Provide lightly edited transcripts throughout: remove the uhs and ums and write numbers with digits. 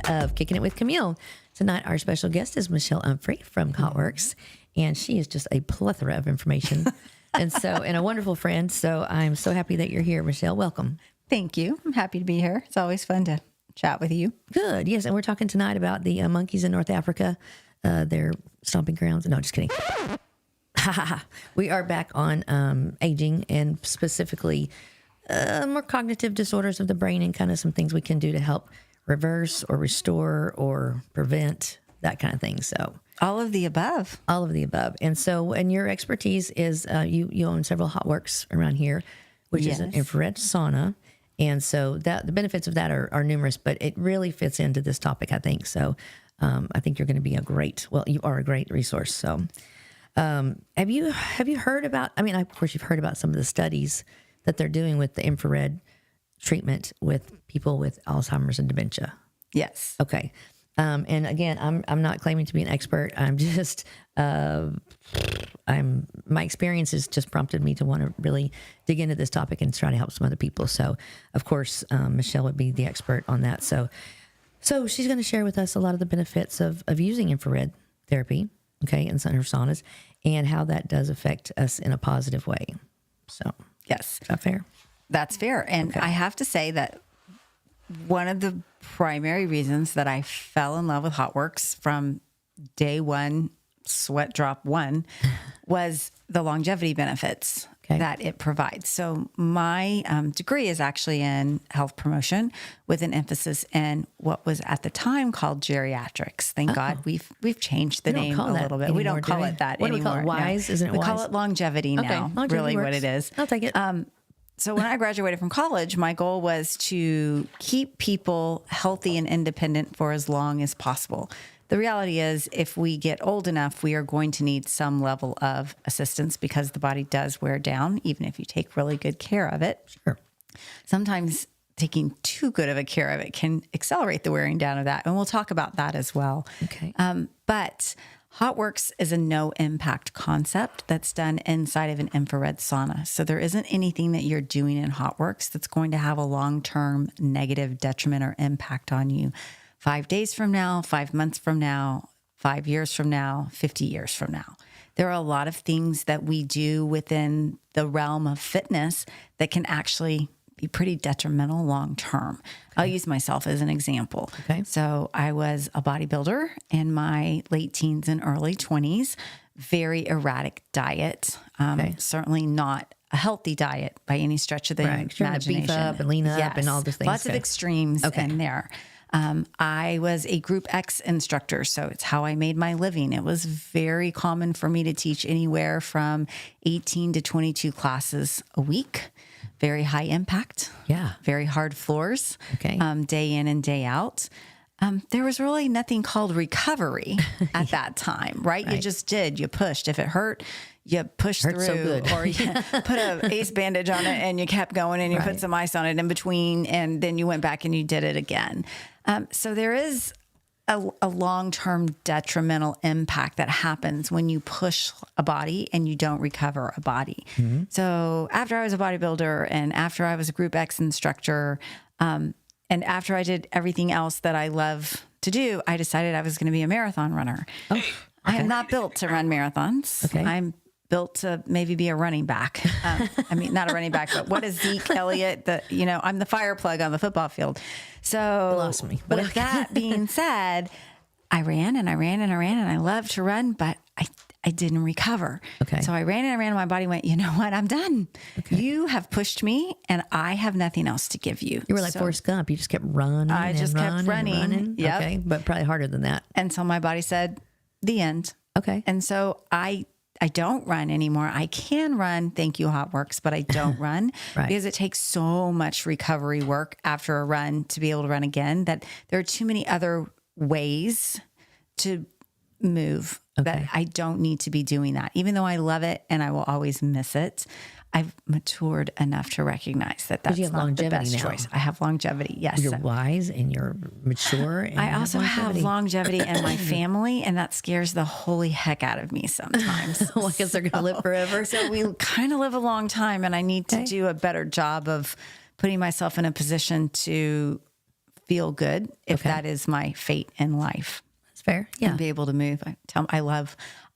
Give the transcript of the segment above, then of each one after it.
of Kicking It with Camille. Tonight, our special guest is Michelle Humphrey from Hotworks, and she is just a plethora of information and a wonderful friend. So I'm so happy that you're here, Michelle. Welcome. Thank you. I'm happy to be here. It's always fun to chat with you. Good. Yes. And we're talking tonight about the monkeys in North Africa, their stomping grounds. No, just kidding. We are back on aging and specifically more cognitive disorders of the brain and kind of some things we can do to help reverse or restore or prevent, that kind of thing. So all of the above. All of the above. And your expertise is you own several Hotworks around here, which is an infrared sauna. And so that the benefits of that are numerous, but it really fits into this topic, I think. So I think you're going to be you are a great resource. So have you heard about, of course you've heard about some of the studies that they're doing with the infrared treatment with people with Alzheimer's and dementia. Yes. Okay. And again, I'm not claiming to be an expert. I'm just, my experience has just prompted me to want to really dig into this topic and try to help some other people. So of course, Michelle would be the expert on that. So she's going to share with us a lot of the benefits of using infrared therapy, okay, in her saunas, and how that does affect us in a positive way. So yes, is that fair? That's fair. And I have to say that one of the primary reasons that I fell in love with Hotworks from day one, sweat drop one, was the longevity benefits that it provides. So my degree is actually in health promotion with an emphasis in what was at the time called geriatrics. Thank God we've changed the name a little bit. We don't call it that anymore. What do we call it? Wise? No. Isn't it we wise? call it longevity now. Longevity really works. what it is. I'll take it. So when I graduated from college, my goal was to keep people healthy and independent for as long as possible. The reality is, if we get old enough, we are going to need some level of assistance because the body does wear down, even if you take really good care of it. Sure. Sometimes taking too good of a care of it can accelerate the wearing down of that. And we'll talk about that as well. Okay. But Hotworks is a no impact concept that's done inside of an infrared sauna. So there isn't anything that you're doing in Hotworks that's going to have a long-term negative detriment or impact on you 5 days from now, 5 months from now, 5 years from now, 50 years from now. There are a lot of things that we do within the realm of fitness that can actually be pretty detrimental long-term. Okay. I'll use myself as an example. Okay. So I was a bodybuilder in my late teens and early 20s, very erratic diet, certainly not a healthy diet by any stretch of the imagination. Beef up and lean up and all those things. Lots of extremes in there. I was a Group X instructor, so it's how I made my living. It was very common for me to teach anywhere from 18 to 22 classes a week. Very high impact. Yeah. Very hard floors. Okay. Day in and day out. There was really nothing called recovery at that time, right? You just did. You pushed. If it hurt, you pushed through. So good. Or you put a ace bandage on it and you kept going and you put some ice on it in between and then you went back and you did it again. So there is a long-term detrimental impact that happens when you push a body and you don't recover a body. Mm-hmm. So after I was a bodybuilder and after I was a Group X instructor, and after I did everything else that I love to do, I decided I was going to be a marathon runner. Oh, okay. I am not built to run marathons. Okay. I'm built to maybe be a running back. Not a running back, but what is Zeke Elliott? I'm the fire plug on the football field. So you lost me. But with that being said, I ran and I ran and I ran and I loved to run, but I didn't recover. Okay. So I ran and I ran and my body went, you know what? I'm done. Okay. You have pushed me and I have nothing else to give you. You were like Forrest Gump. You just kept running. I just kept running. Yep. Okay. But probably harder than that. And so my body said, the end. Okay. And so I don't run anymore. I can run, thank you, Hotworks, but I don't run because it takes so much recovery work after a run to be able to run again that there are too many other ways to move that I don't need to be doing that. Even though I love it and I will always miss it, I've matured enough to recognize that that's not the best choice. I have longevity, yes. You're wise and you're mature. And I also have longevity in my family, and that scares the holy heck out of me sometimes. Well, I guess they're going to live forever. So we kind of live a long time, and I need to do a better job of putting myself in a position to feel good if that is my fate in life. That's fair. Yeah. And be able to move.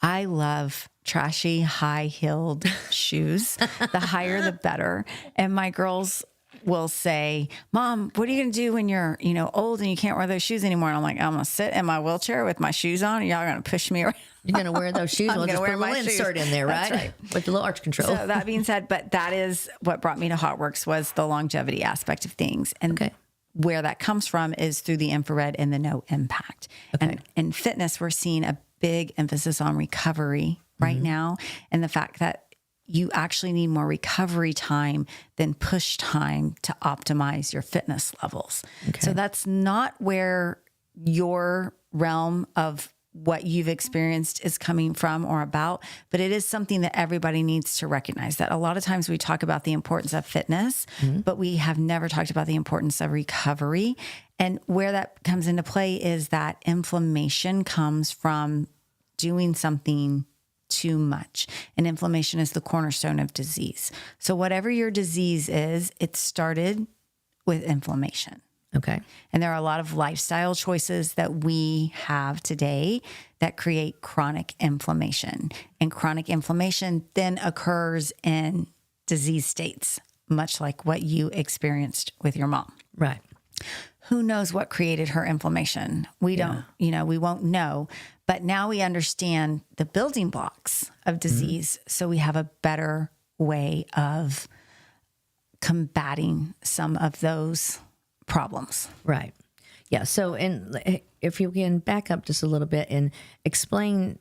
I love trashy, high-heeled shoes. The higher, the better. And my girls will say, Mom, what are you going to do when you're, old and you can't wear those shoes anymore? And I'm like, I'm going to sit in my wheelchair with my shoes on and y'all are going to push me around. You're going to wear those shoes. We'll just put a little insert in there, right? That's right. With the little arch control. So that being said, but that is what brought me to HotWorks was the longevity aspect of things. And where that comes from is through the infrared and the no impact. And in fitness, we're seeing a big emphasis on recovery right now. And the fact that you actually need more recovery time than push time to optimize your fitness levels. So that's not where your realm of what you've experienced is coming from or about, but it is something that everybody needs to recognize. That a lot of times we talk about the importance of fitness, but we have never talked about the importance of recovery. And where that comes into play is that inflammation comes from doing something too much. And inflammation is the cornerstone of disease. So whatever your disease is, it started with inflammation. Okay. And there are a lot of lifestyle choices that we have today that create chronic inflammation. And chronic inflammation then occurs in disease states, much like what you experienced with your mom. Right. Who knows what created her inflammation? We don't, we won't know. But now we understand the building blocks of disease. So we have a better way of combating some of those problems. Right. Yeah. So, and if you can back up just a little bit and explain,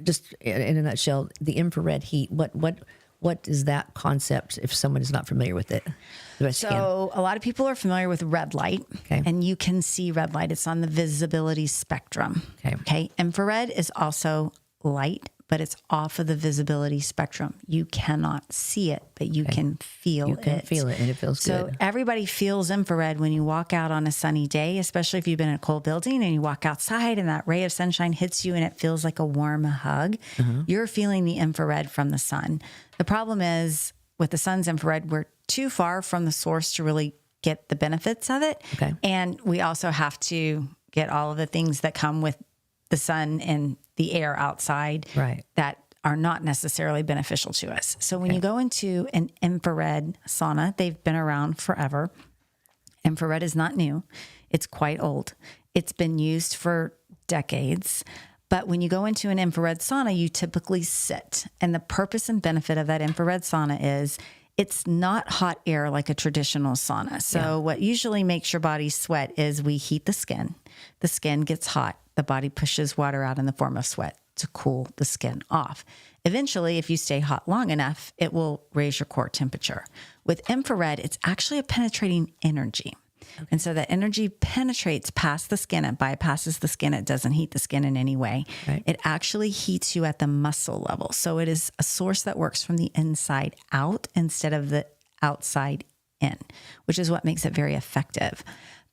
just in a nutshell, the infrared heat. What is that concept? If someone is not familiar with it, so a lot of people are familiar with red light, and you can see red light. It's on the visibility spectrum. Okay. Infrared is also light, but it's off of the visibility spectrum. You cannot see it, but you can feel it. You can feel it, and it feels good. So everybody feels infrared when you walk out on a sunny day, especially if you've been in a cold building and you walk outside and that ray of sunshine hits you and it feels like a warm hug. You're feeling the infrared from the sun. The problem is with the sun's infrared, we're too far from the source to really get the benefits of it. And we also have to get all of the things that come with the sun and the air outside that are not necessarily beneficial to us. So when you go into an infrared sauna, they've been around forever. Infrared is not new. It's quite old. It's been used for decades. But when you go into an infrared sauna, you typically sit. And the purpose and benefit of that infrared sauna is it's not hot air like a traditional sauna. So what usually makes your body sweat is we heat the skin. The skin gets hot. The body pushes water out in the form of sweat to cool the skin off. Eventually, if you stay hot long enough, it will raise your core temperature. With infrared, it's actually a penetrating energy. And so that energy penetrates past the skin. It bypasses the skin. It doesn't heat the skin in any way. It actually heats you at the muscle level. So it is a source that works from the inside out instead of the outside in, which is what makes it very effective.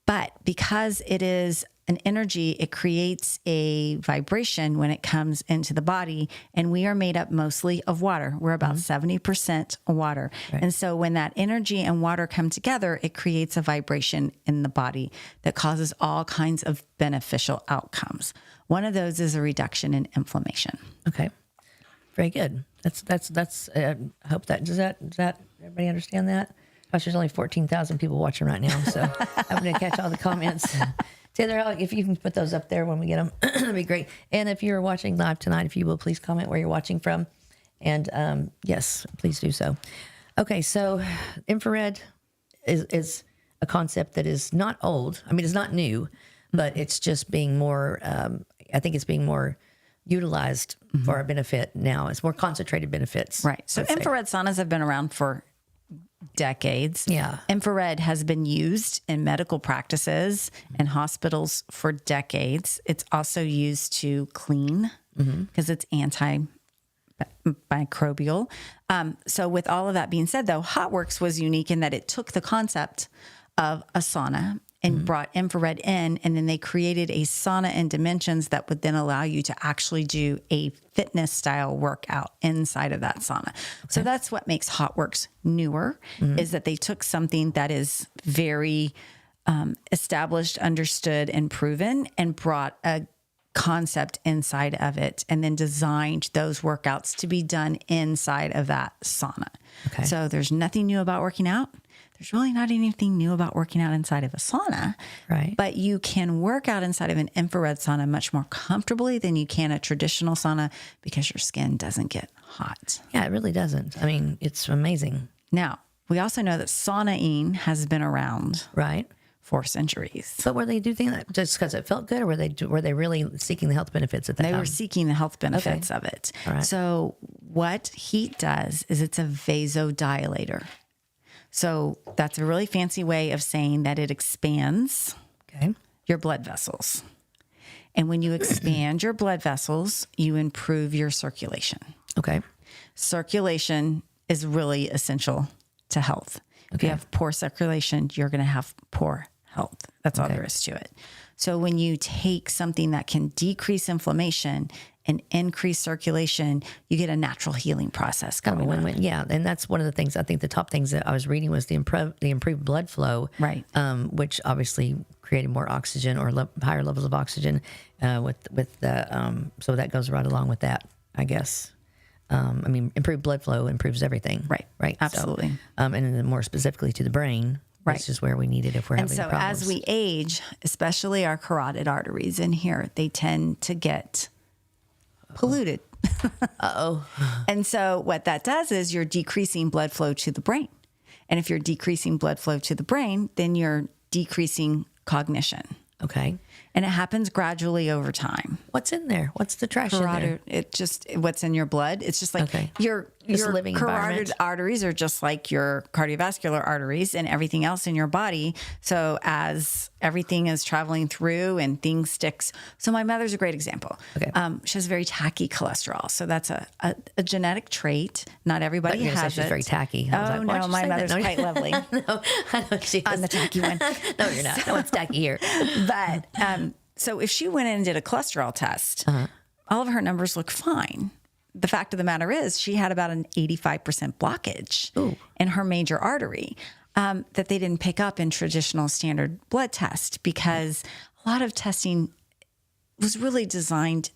But because it is an energy, it creates a vibration when it comes into the body. And we are made up mostly of water. We're about 70% water. And so when that energy and water come together, it creates a vibration in the body that causes all kinds of beneficial outcomes. One of those is a reduction in inflammation. Okay. Very good. That's I hope that, does that everybody understand that? Gosh, there's only 14,000 people watching right now, so I'm going to catch all the comments. Taylor, if you can put those up there when we get them, that'd be great. And if you're watching live tonight, if you will, please comment where you're watching from. And yes, please do so. Okay, so infrared is a concept that is not old. I mean, it's not new, but it's just being more, I think it's being more utilized for our benefit now. It's more concentrated benefits. Right. So infrared saunas have been around for decades. Yeah. Infrared has been used in medical practices and hospitals for decades. It's also used to clean because it's antimicrobial. So with all of that being said, though, HotWorks was unique in that it took the concept of a sauna and brought infrared in, and then they created a sauna in dimensions that would then allow you to actually do a fitness style workout inside of that sauna. Okay. So that's what makes HotWorks newer, is that they took something that is very established, understood, and proven, and brought a concept inside of it, and then designed those workouts to be done inside of that sauna. Okay. So there's nothing new about working out. There's really not anything new about working out inside of a sauna. Right. But you can work out inside of an infrared sauna much more comfortably than you can a traditional sauna because your skin doesn't get hot. Yeah, it really doesn't. I mean, it's amazing. Now, we also know that saunaing has been around Right. for centuries. But were they doing that just because it felt good, or were they really seeking the health benefits at that They time? were seeking the health benefits of it. All right. So what heat does is it's a vasodilator. So that's a really fancy way of saying that it expands Okay. your blood vessels. And when you expand your blood vessels, you improve your circulation. Okay. Circulation is really essential to health. If you have poor circulation, you're going to have poor health. That's all there is to it. So when you take something that can decrease inflammation and increase circulation, you get a natural healing process Kind of going a on. win-win. Yeah, and that's one of the things. I think the top things that I was reading was the improved blood flow, Right. Which obviously created more oxygen or higher levels of oxygen with the so that goes right along with that, I guess. I mean, improved blood flow improves everything. Right. Right. Absolutely. So, and then more specifically to the brain, Right. which is where we need it if we're And having so problems. as we age, especially our carotid arteries in here, they tend to get polluted. Uh-oh. And so what that does is you're decreasing blood flow to the brain. And if you're decreasing blood flow to the brain, then you're decreasing cognition. Okay. And it happens gradually over time. What's in there? What's the trash in there? Carotid, it just what's in your blood. It's just like Okay. your Just a living carotid environment. arteries are just like your cardiovascular arteries and everything else in your body. So as everything is traveling through and things sticks. So my mother's a great example. Okay. She has very tacky cholesterol. So that's a genetic trait. Not everybody You're gonna say has she's it. very tacky. I was Oh like, why'd no, you my say that? mother's No, quite lovely. No, I know she is. I'm the tacky one. No, you're not. No one's tacky here. But so if she went in and did a cholesterol test, all of her numbers look fine. The fact of the matter is she had about an 85% blockage in her major artery that they didn't pick up in traditional standard blood test because a lot of testing was really designed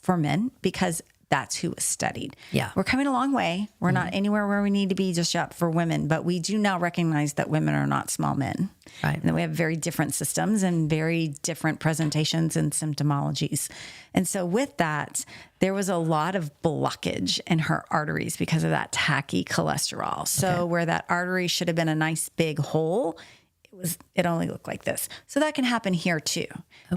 for men because that's who was studied. Yeah. We're coming a long way. We're not anywhere where we need to be just yet for women, but we do now recognize that women are not small men. Right. And that we have very different systems and very different presentations and symptomologies. And so with that, there was a lot of blockage in her arteries because of that tacky cholesterol. So where that artery should have been a nice big hole, it only looked like this. So that can happen here too.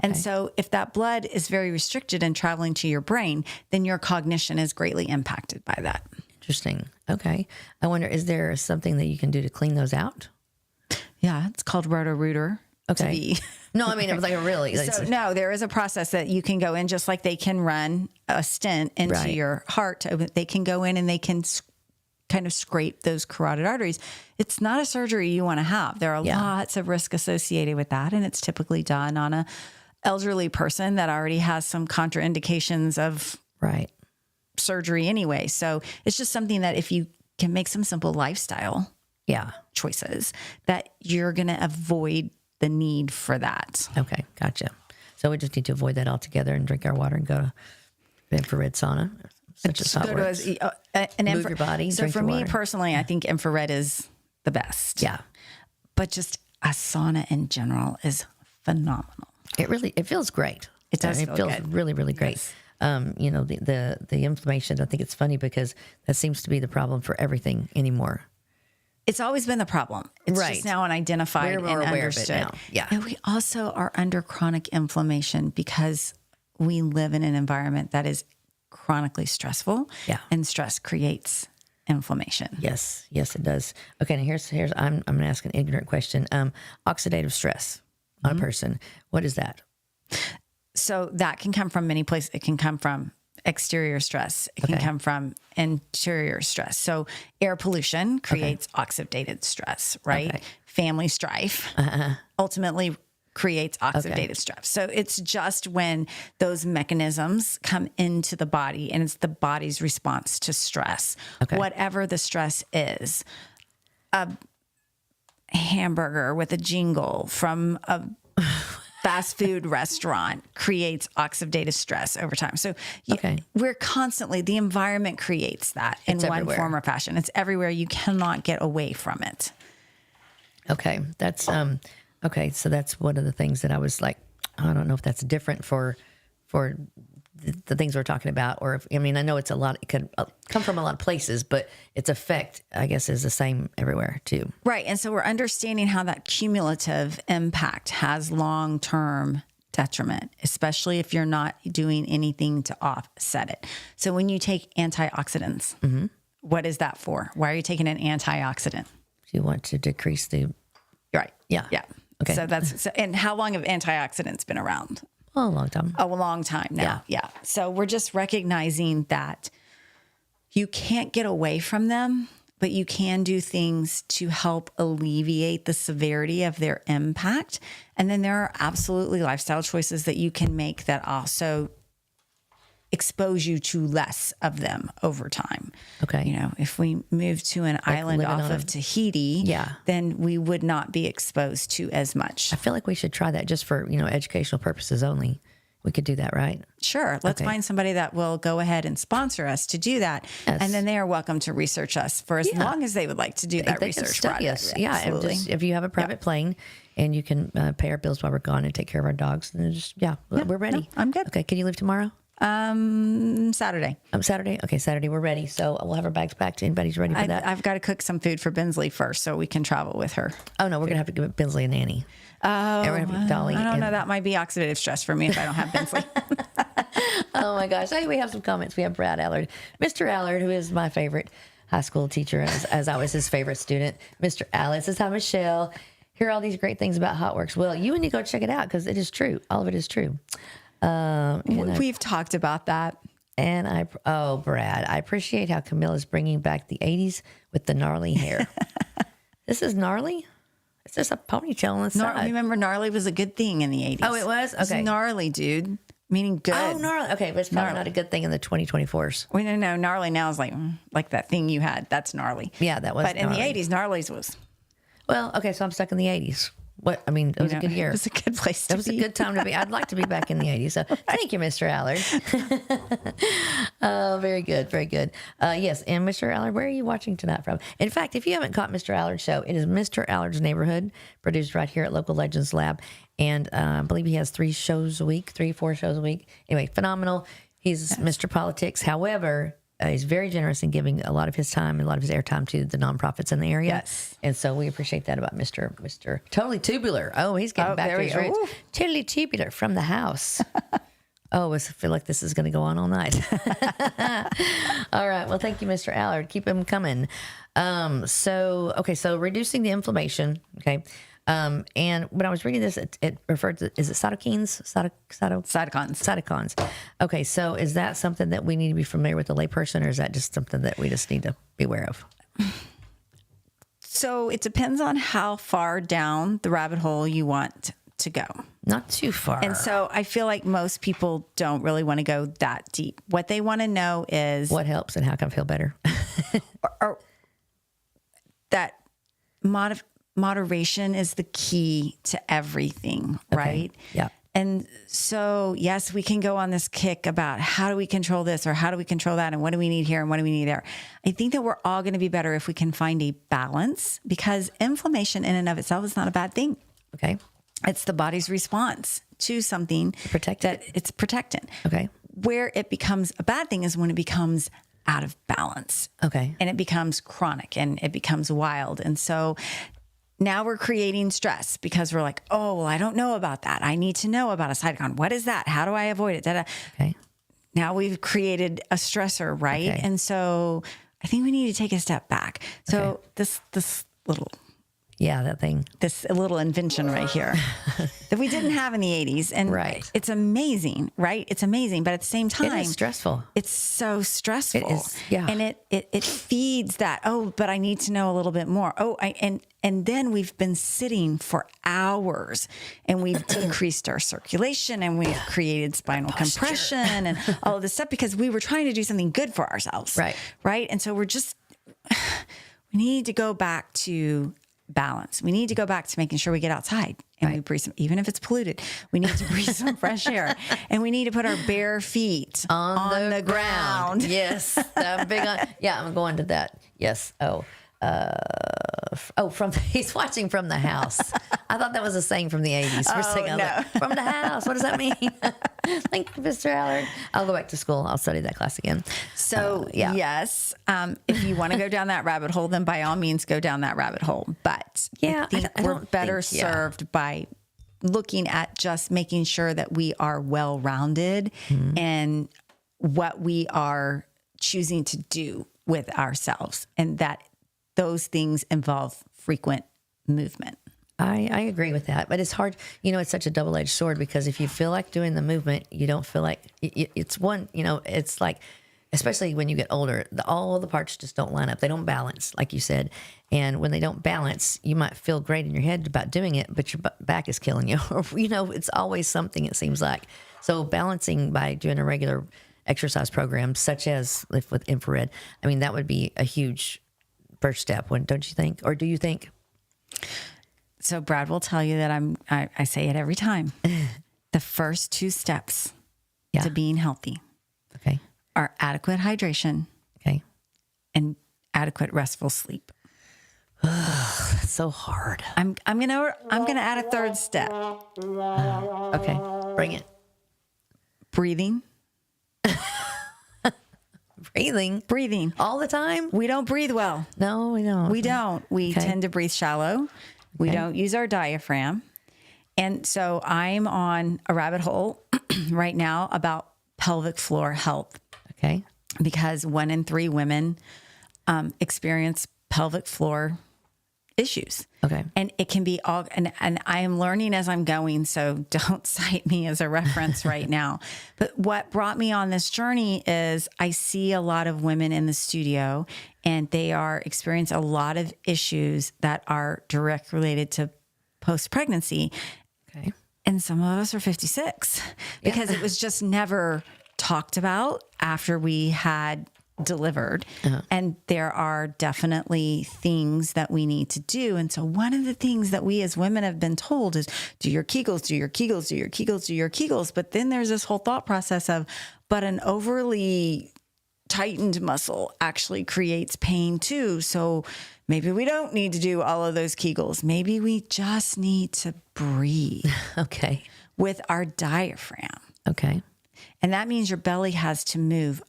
And so if that blood is very restricted and traveling to your brain, then your cognition is greatly impacted by that. Interesting. Okay. I wonder, is there something that you can do to clean those out? Yeah, it's called Roto-Rooter. Okay. No, I mean, it was like a really. Like, So no, there is a process that you can go in, just like they can run a stent into Right. your heart. They can go in and they can kind of scrape those carotid arteries. It's not a surgery you want to have. There are lots of risk associated with that. And it's typically done on a elderly person that already has some contraindications of right. surgery anyway. So it's just something that if you can make some simple lifestyle Yeah. choices, that you're going to avoid the need for that. Okay. Gotcha. So we just need to avoid that altogether and drink our water and go to the infrared sauna. Such as Go hot to works. an Move your body, So drink for your me water. personally, I think infrared is the best. Yeah. But just a sauna in general is phenomenal. It feels great. It does It feel feels good. really, really great. You know, the inflammation, I think it's funny because that seems to be the problem for everything anymore. It's always been the problem. It's Right. just now identified We're more and aware of it understood. now. Yeah. And we also are under chronic inflammation because we live in an environment that is chronically stressful. Yeah. And stress creates inflammation. Yes, yes, it does. Okay, now here's I'm going to ask an ignorant question. Oxidative stress on a person. What is that? So that can come from many places. It can come from exterior stress. It can come from interior stress. So air pollution creates oxidative stress, right? Okay. Family strife ultimately creates oxidative stress. So it's just when those mechanisms come into the body and it's the body's response to stress, whatever the stress is. hamburger with a jingle from a fast food restaurant creates oxidative stress over time. So we're constantly, the environment creates that in one form or fashion. It's everywhere. You cannot get away from it. Okay. That's, okay. So that's one of the things that I was like, I don't know if that's different for the things we're talking about, or if, I mean, I know it's a lot, it could come from a lot of places, but its effect, I guess, is the same everywhere too. Right. And so we're understanding how that cumulative impact has long-term detriment, especially if you're not doing anything to offset it. So when you take antioxidants, what is that for? Why are you taking an antioxidant? You want to decrease the... Right. Yeah. Yeah. Okay. So and how long have antioxidants been around? Oh, a long time. A long time now. Yeah. So we're just recognizing that you can't get away from them, but you can do things to help alleviate the severity of their impact. And then there are absolutely lifestyle choices that you can make that also expose you to less of them over time. Okay. You know, if we move to an island off of Tahiti, then we would not be exposed to as much. I feel like we should try that just for, educational purposes only. We could do that, right? Sure. Let's find somebody that will go ahead and sponsor us to do that. Yes. And then they are welcome to research us for as long as they would like to do that research project. Yeah. And just, if you have a private plane and you can pay our bills while we're gone and take care of our dogs, then just, we're ready. No, I'm good. Okay. Can you leave tomorrow? Saturday. Saturday? Okay, Saturday, we're ready. So we'll have our bags packed. Anybody's ready for that? I've got to cook some food for Bensley first so we can travel with her. Oh, no, we're going to have to give Bensley a nanny. Oh, Dolly. I don't know. That might be oxidative stress for me if I don't have Bensley. Oh, my gosh. Hey, we have some comments. We have Brad Allard. Mr. Allard, who is my favorite high school teacher, as I was his favorite student. Mr. Allard says, hi, Michelle. Hear all these great things about HotWorks. Well, you need to go check it out because it is true. All of it is true. We've talked about that. And Brad, I appreciate how Camille is bringing back the 80s with the gnarly hair. This is gnarly? It's just a ponytail on the side. Remember, gnarly was a good thing in the 80s. Oh, it was? Okay. It's gnarly, dude. Meaning good. Oh, gnarly. Okay, but it's probably not a good thing in the 2024s. Well, no, gnarly now is like that thing you had. That's gnarly. Yeah, that was But gnarly. in the 80s, gnarly's was... Well, okay, so I'm stuck in the 80s. It was a good year. It was a good place to be. It was a good time to be. I'd like to be back in the 80s. So thank you, Mr. Allard. Oh, very good. Very good. Yes. And Mr. Allard, where are you watching tonight from? In fact, if you haven't caught Mr. Allard's show, it is Mr. Allard's Neighborhood, produced right here at Local Legends Lab. And I believe he has 4 shows a week. Anyway, phenomenal. He's Mr. Politics. However, he's very generous in giving a lot of his time and a lot of his airtime to the nonprofits in the area. Yes. And so we appreciate that about Mr. Totally Tubular. Oh, he's getting back to his roots. Totally Tubular from the house. I feel like this is going to go on all night. All right. Well, thank you, Mr. Allard. Keep him coming. So reducing the inflammation. Okay. And when I was reading this, it referred to, is it cytokines? Cytokines. Okay, so is that something that we need to be familiar with, the layperson, or is that just something that we just need to be aware of? So it depends on how far down the rabbit hole you want to go. Not too far. And so I feel like most people don't really want to go that deep. What they want to know is... what helps and how can I feel better? or that moderation is the key to everything, right? Yeah. And so, yes, we can go on this kick about how do we control this or how do we control that and what do we need here and what do we need there. I think that we're all going to be better if we can find a balance, because inflammation in and of itself is not a bad thing. Okay. It's the body's response to something that it's protecting. Okay. Where it becomes a bad thing is when it becomes out of balance. Okay. And it becomes chronic and it becomes wild. And so now we're creating stress because we're like, oh, well, I don't know about that. I need to know about a cytokine. What is that? How do I avoid it? Da-da. Okay. Now we've created a stressor, right? Okay. And so I think we need to take a step back. So this little... yeah, that thing. This little invention right here that we didn't have in the 80s. And it's amazing, right? It's amazing. But at the same time, it is stressful. It's so stressful. It is, yeah. And it feeds that, oh, but I need to know a little bit more. And then we've been sitting for hours and we've decreased our circulation and we've created spinal compression and all of this stuff because we were trying to do something good for ourselves. Right. Right. And so we need to go back to balance. We need to go back to making sure we get outside and we breathe some, even if it's polluted, we need to breathe some fresh air, and we need to put our bare feet on the ground. Yes. I'm big on, I'm going to that. Yes. He's watching from the house. I thought that was a saying from the 80s. For a second, I was like, from the house. What does that mean? Thank you, Mr. Allard. I'll go back to school. I'll study that class again. So, yes, if you want to go down that rabbit hole, then by all means go down that rabbit hole. But I think we're better served by looking at just making sure that we are well-rounded in what we are choosing to do with ourselves, and that those things involve frequent movement. I agree with that, but it's hard. It's such a double-edged sword, because if you feel like doing the movement, you don't feel like it's one, it's like, especially when you get older, all the parts just don't line up. They don't balance, like you said. And when they don't balance, you might feel great in your head about doing it, but your back is killing you. Or, it's always something, it seems like. So balancing by doing a regular exercise program, such as with infrared, that would be a huge first step, don't you think? Or do you think? So Brad will tell you that I say it every time. The first 2 steps to being healthy are adequate hydration and adequate restful sleep. That's so hard. I'm gonna add a 3rd step. Okay, bring it. Breathing. Breathing. All the time? We don't breathe well. No, we don't. We don't. We tend to breathe shallow. We don't use our diaphragm. And so I'm on a rabbit hole right now about pelvic floor health. Okay. Because 1 in 3 women experience pelvic floor issues. Okay. And it can be all, and I am learning as I'm going, so don't cite me as a reference right now. But what brought me on this journey is I see a lot of women in the studio, and they are experiencing a lot of issues that are direct related to post-pregnancy. Okay. And some of us are 56 because it was just never talked about after we had delivered. And there are definitely things that we need to do. And so one of the things that we as women have been told is do your Kegels, do your Kegels, do your Kegels, do your Kegels. But then there's this whole thought process of, but an overly tightened muscle actually creates pain too. So maybe we don't need to do all of those Kegels. Maybe we just need to breathe. Okay. With our diaphragm. Okay. And that means your belly has to move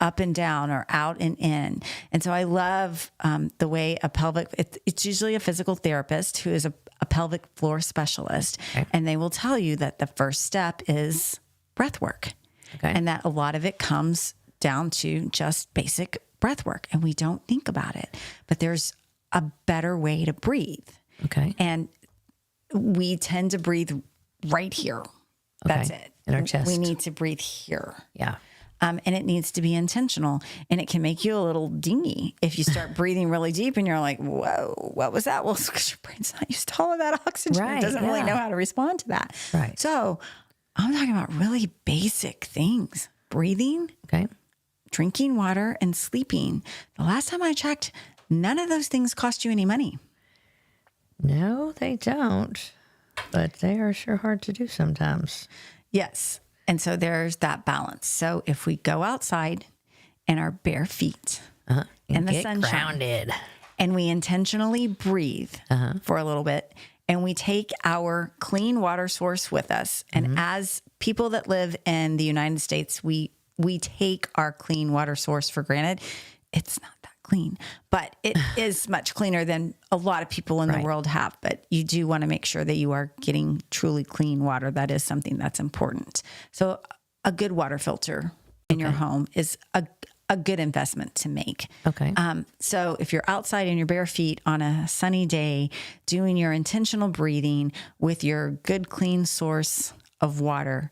up and down or out and in. And so I love the way it's usually a physical therapist who is a pelvic floor specialist. Okay. And they will tell you that the first step is breath work. Okay. And that a lot of it comes down to just basic breath work. And we don't think about it, but there's a better way to breathe. Okay. And we tend to breathe right here. That's it. In our chest. We need to breathe here. Yeah. And it needs to be intentional, and it can make you a little dingy if you start breathing really deep and you're like, whoa, what was that? Well, it's because your brain's not used to all of that oxygen. Right, it doesn't really know how to respond to that. Right. So I'm talking about really basic things, breathing, drinking water, and sleeping. The last time I checked, none of those things cost you any money. No, they don't, but they are sure hard to do sometimes. Yes. And so there's that balance. So if we go outside in our bare feet in the sunshine, grounded, and we intentionally breathe for a little bit, and we take our clean water source with us, and as people that live in the United States, we take our clean water source for granted. It's not that clean, but it is much cleaner than a lot of people in the world have. But you do want to make sure that you are getting truly clean water. That is something that's important. So a good water filter in your home is a good investment to make. Okay. So if you're outside in your bare feet on a sunny day, doing your intentional breathing with your good, clean source of water,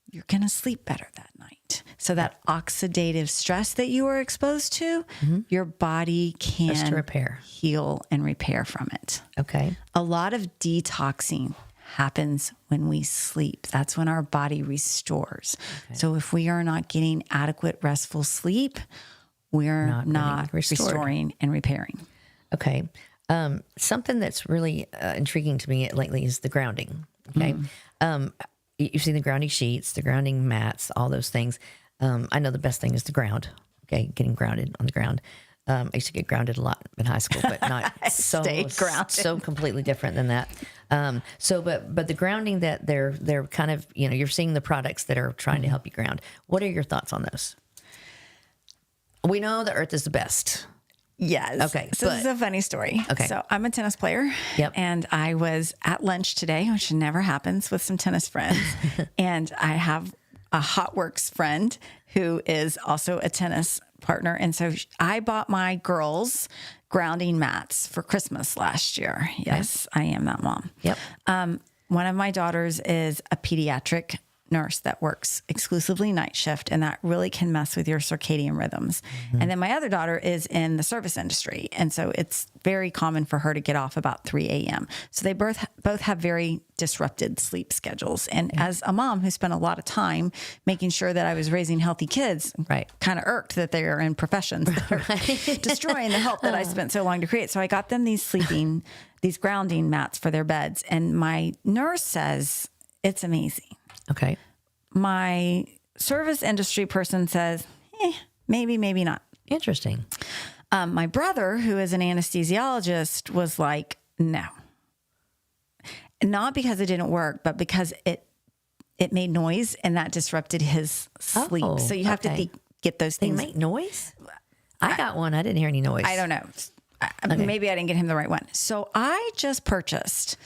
you're going to sleep better that night. So that oxidative stress that you were exposed to, your body can repair, heal, and repair from it. Okay. A lot of detoxing happens when we sleep. That's when our body restores. Okay. So if we are not getting adequate restful sleep, we're not restoring and repairing. Okay. Something that's really intriguing to me lately is the grounding. Okay. You've seen the grounding sheets, the grounding mats, all those things. I know the best thing is to ground. Okay. Getting grounded on the ground. I used to get grounded a lot in high school, but not so completely different than that. But the grounding that they're kind of, you're seeing the products that are trying to help you ground. What are your thoughts on those? We know the earth is the best. Yes. Okay. So this is a funny story. Okay. So I'm a tennis player. Yep. And I was at lunch today, which never happens, with some tennis friends. And I have a Hot Works friend who is also a tennis partner. And so I bought my girls grounding mats for Christmas last year. Yes, I am that mom. Yep. One of my daughters is a pediatric nurse that works exclusively night shift, and that really can mess with your circadian rhythms. And then my other daughter is in the service industry, and so it's very common for her to get off about 3 a.m. So they both have very disrupted sleep schedules. And as a mom who spent a lot of time making sure that I was raising healthy kids, kind of irked that they are in professions that are destroying the health that I spent so long to create. So I got them these grounding mats for their beds, and my nurse says it's amazing. Okay. My service industry person says, maybe, maybe not. Interesting. My brother, who is an anesthesiologist, was like, no. Not because it didn't work, but because it made noise and that disrupted his sleep. Oh, so you have to get those things. They make noise? I got one. I didn't hear any noise. I don't know. Maybe I didn't get him the right one. So I just purchased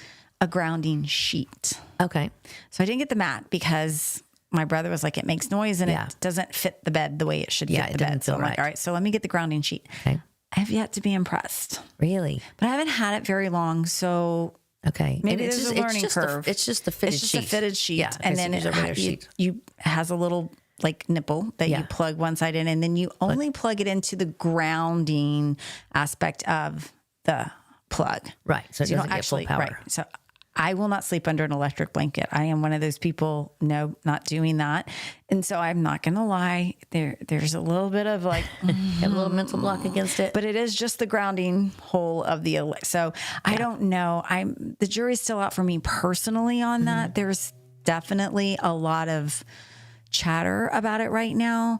a grounding sheet. Okay. So I didn't get the mat because my brother was like, it makes noise and it doesn't fit the bed the way it should fit the bed. So I'm like, all right, so let me get the grounding sheet. Okay. I have yet to be impressed. Really? But I haven't had it very long. So okay. Maybe there's a learning curve. It's just the fitted sheet. It's just a fitted sheet. Yeah. And then it has a little like nipple that you plug one side in, and then you only plug it into the grounding aspect of the plug. Right. So it doesn't get full power. Right. So I will not sleep under an electric blanket. I am one of those people, no, not doing that. And so I'm not going to lie. There's a little bit of like a little mental block against it, but it is just the grounding hole of the, so I don't know. The jury's still out for me personally on that. There's definitely a lot of chatter about it right now.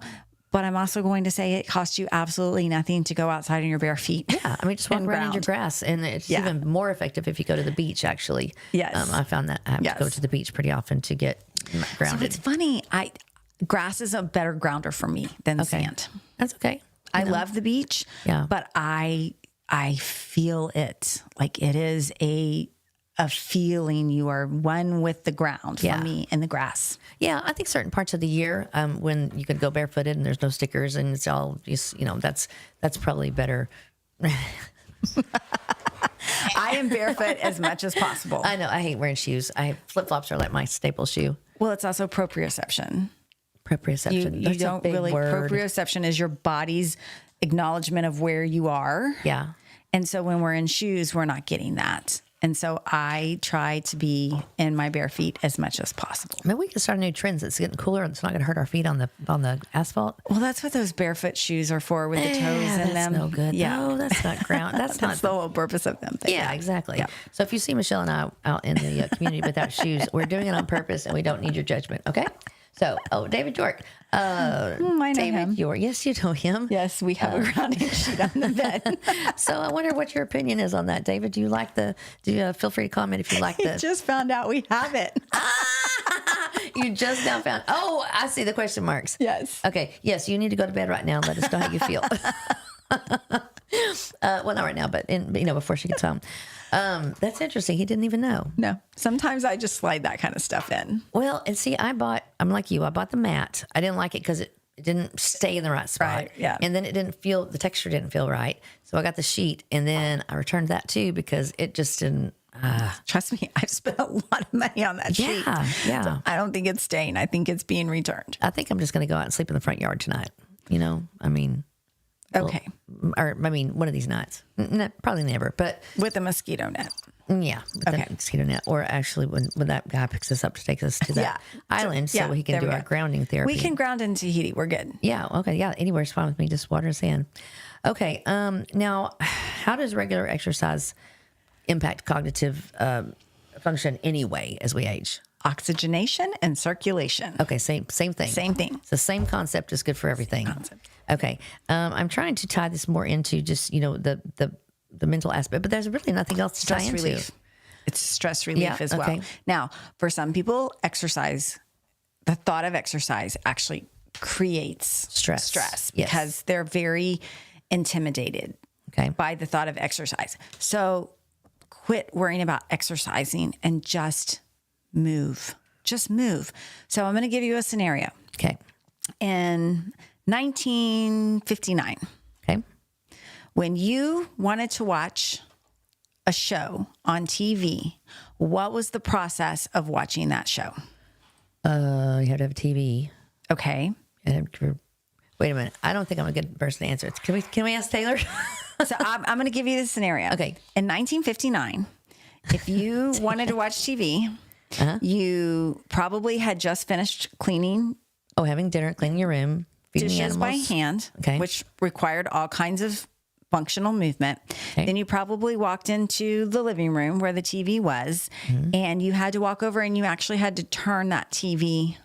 But I'm also going to say it costs you absolutely nothing to go outside in your bare feet. Yeah. I mean, just walk around in your grass. And it's even more effective if you go to the beach, actually. Yes. I found that I have to go to the beach pretty often to get grounded. So it's funny. Grass is a better grounder for me than sand. That's okay. I love the beach, but I feel it. Like it is a feeling. You are one with the ground for me in the grass. Yeah, I think certain parts of the year when you could go barefooted and there's no stickers and it's all just, that's probably better. I am barefoot as much as possible. I know. I hate wearing shoes. Flip-flops are like my staple shoe. Well, it's also proprioception. Proprioception. You don't really, proprioception is your body's acknowledgement of where you are. Yeah. And so when we're in shoes, we're not getting that. And so I try to be in my bare feet as much as possible. Maybe we can start a new trend. It's getting cooler and it's not going to hurt our feet on the asphalt. Well, that's what those barefoot shoes are for, with the toes in them. That's no good. Yeah. No, that's not ground. That's not the whole purpose of them. Yeah, exactly. Yeah. So if you see Michelle and I out in the community without shoes, we're doing it on purpose and we don't need your judgment. Okay. So, David York. I know David him. York. Yes, you know him. Yes, we have a grounding sheet on the bed. So I wonder what your opinion is on that, David. Do you feel free to comment if you like the... just found out we have it. You just now found... Oh, I see the question marks. Yes. Okay. Yes, you need to go to bed right now and let us know how you feel. Well, not right now, but before she gets home. That's interesting. He didn't even know. No. Sometimes I just slide that kind of stuff in. Well, and see, I'm like you. I bought the mat. I didn't like it because it didn't stay in the right spot. Right, yeah. And then the texture didn't feel right. So I got the sheet and then I returned that too because it just didn't. Trust me, I've spent a lot of money on that sheet. Yeah. So I don't think it's staying. I think it's being returned. I think I'm just going to go out and sleep in the front yard tonight. Okay. One of these nights. Probably never, but... With a mosquito net. Yeah. With the mosquito net. Or actually when that guy picks us up to take us to that island so he can do our grounding therapy. We can ground in Tahiti. We're good. Yeah. Okay. Yeah. Anywhere's fine with me. Just water and sand. Okay. Now, how does regular exercise impact cognitive function anyway as we age? Oxygenation and circulation. Okay, same thing. Same thing. It's the same concept is good for everything. Okay, I'm trying to tie this more into just the mental aspect, but there's really nothing else to tie into. Relief. It's stress relief as well. Okay. Now, for some people, the thought of exercise actually creates stress because they're very intimidated by the thought of exercise. So quit worrying about exercising and just move. Just move. So I'm going to give you a scenario. Okay. In 1959, when you wanted to watch a show on TV, what was the process of watching that show? You had to have a TV. Okay. Wait a minute. I don't think I'm a good person to answer it. Can we ask Taylor? So I'm going to give you the scenario. Okay. In 1959, if you wanted to watch TV, you probably had just finished cleaning. Oh, having dinner, cleaning your room, feeding dishes the animals. by hand, which required all kinds of functional movement. Okay. Then you probably walked into the living room where the TV was, and you had to walk over and you actually had to turn that TV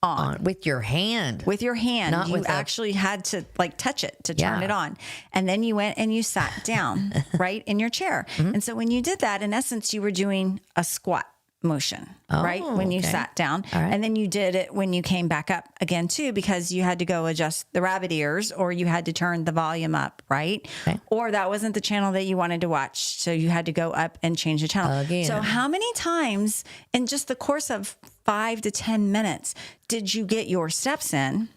on. With your hand. With your hand. Not you actually had to touch it to turn it on. And then you went and you sat down right in your chair. And so when you did that, in essence, you were doing a squat motion, right? When you sat down. And then you did it when you came back up again too, because you had to go adjust the rabbit ears or you had to turn the volume up, right? Okay. Or that wasn't the channel that you wanted to watch. So you had to go up and change the channel. Again. So how many times in just the course of 5 to 10 minutes did you get your steps in?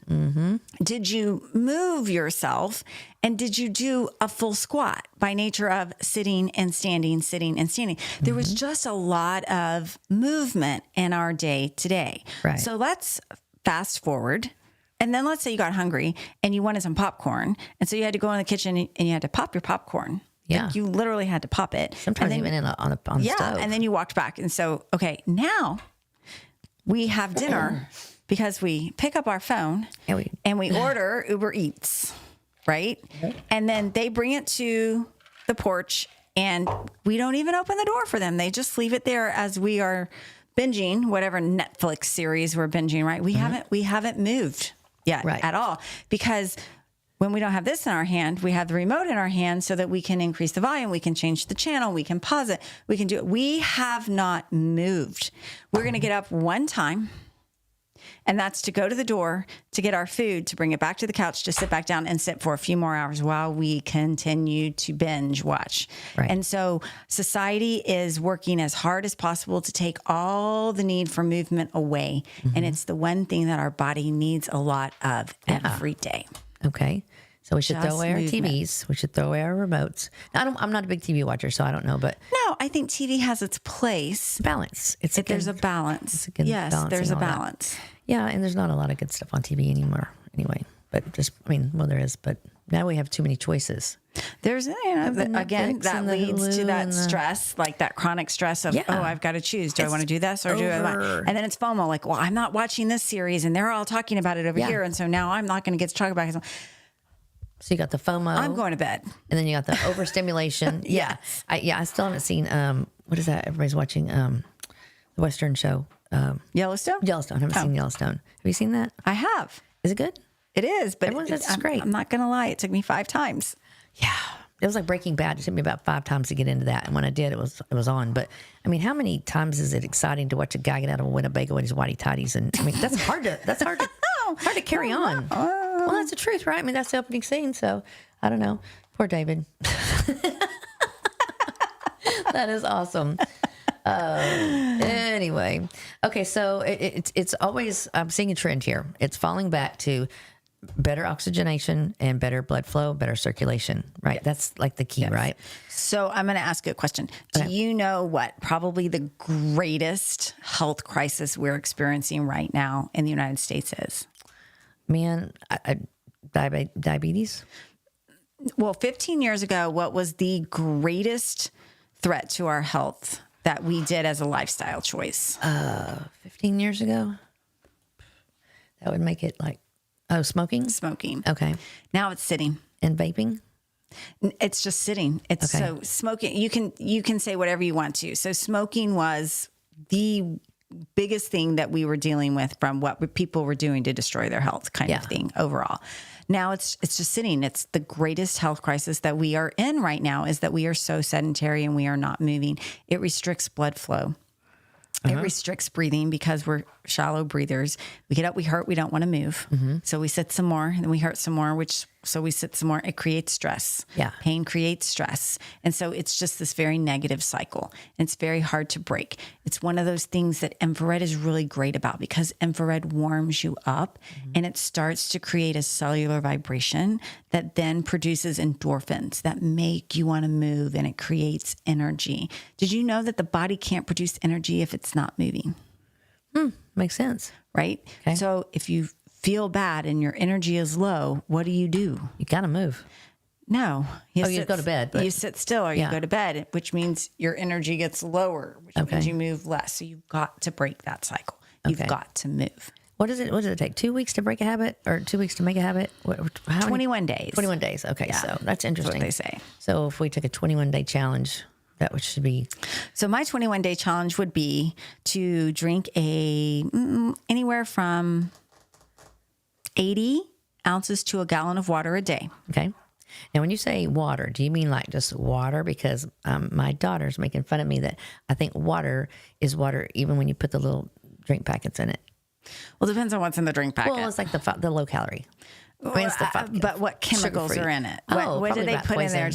Did you move yourself? And did you do a full squat by nature of sitting and standing, sitting and standing? There was just a lot of movement in our day today. Right. So let's fast forward. And then let's say you got hungry and you wanted some popcorn. And so you had to go in the kitchen and you had to pop your popcorn. Yeah. You literally had to pop it. Sometimes even on the stove. Yeah. And then you walked back. And so, okay, now we have dinner because we pick up our phone and we order Uber Eats. Right? And then they bring it to the porch and we don't even open the door for them. They just leave it there as we are binging whatever Netflix series we're binging, right? We haven't moved yet at all, because when we don't have this in our hand, we have the remote in our hand so that we can increase the volume, we can change the channel, we can pause it, we can do it. We have not moved. We're going to get up one time. And that's to go to the door to get our food, to bring it back to the couch, to sit back down and sit for a few more hours while we continue to binge watch. Right. And so society is working as hard as possible to take all the need for movement away. And it's the one thing that our body needs a lot of every day. Okay. So we should throw away our TVs. We should throw away our remotes. Now, I'm not a big TV watcher, so I don't know. But no, I think TV has its place. Balance. There's a balance. There's a balance. Yeah, and there's not a lot of good stuff on TV anymore. Anyway, but there is. But now we have too many choices. There's, again, that leads to that stress, like that chronic stress of, I've got to choose. Do I want to do this or do I want? And then it's FOMO, like, well, I'm not watching this series, and they're all talking about it over here, and so now I'm not going to get to talk about it. So you got the FOMO. I'm going to bed. And then you got the overstimulation. I still haven't seen, what is that? Everybody's watching the Western show. Yellowstone? Yellowstone. I haven't seen Yellowstone. Have you seen that? I have. Is it good? It is, but everyone says it's great. I'm not going to lie. It took me 5 times. Yeah. It was like Breaking Bad. It took me about 5 times to get into that. And when I did, it was on. But I mean, how many times is it exciting to watch a guy get out of a Winnebago in his whitey tighties? And I mean, that's hard to carry on. Well, that's the truth, right? I mean, that's the opening scene. So I don't know. Poor David. That is awesome. Anyway, okay. So it's always, I'm seeing a trend here. It's falling back to better oxygenation and better blood flow, better circulation, right? That's like the key, right? So I'm going to ask you a question. Do you know what probably the greatest health crisis we're experiencing right now in the United States is? Man, diabetes. Well, 15 years ago, what was the greatest threat to our health that we did as a lifestyle choice? 15 years ago? That would make it like, smoking? Smoking. Okay. Now it's sitting. And vaping? It's just sitting. It's so smoking. You can say whatever you want to. So smoking was the biggest thing that we were dealing with from what people were doing to destroy their health kind of thing overall. Now it's just sitting. It's the greatest health crisis that we are in right now, is that we are so sedentary and we are not moving. It restricts blood flow. It restricts breathing because we're shallow breathers. We get up, we hurt, we don't want to move. So we sit some more, and then we hurt some more, so we sit some more. It creates stress. Yeah. Pain creates stress. And so it's just this very negative cycle. And it's very hard to break. It's one of those things that infrared is really great about, because infrared warms you up and it starts to create a cellular vibration that then produces endorphins that make you want to move, and it creates energy. Did you know that the body can't produce energy if it's not moving? Makes sense. Right? Okay. So if you feel bad and your energy is low, what do? You got to move. No. You go to bed. But you sit still, or you go to bed, which means your energy gets lower, which means you move less. So you've got to break that cycle. You've got to move. What does it take? 2 weeks to break a habit, or 2 weeks to make a habit? 21 days. 21 days. Okay. Yeah. So that's interesting. That's what they say. So if we took a 21-day challenge, that should be. So my 21-day challenge would be to drink anywhere from 80 ounces to a gallon of water a day. Okay. Now, when you say water, do you mean like just water? Because my daughter's making fun of me that I think water is water even when you put the little drink packets in it. Well, it depends on what's in the drink packet. Well, it's like the low calorie. But what chemicals are in it? What do they put in there?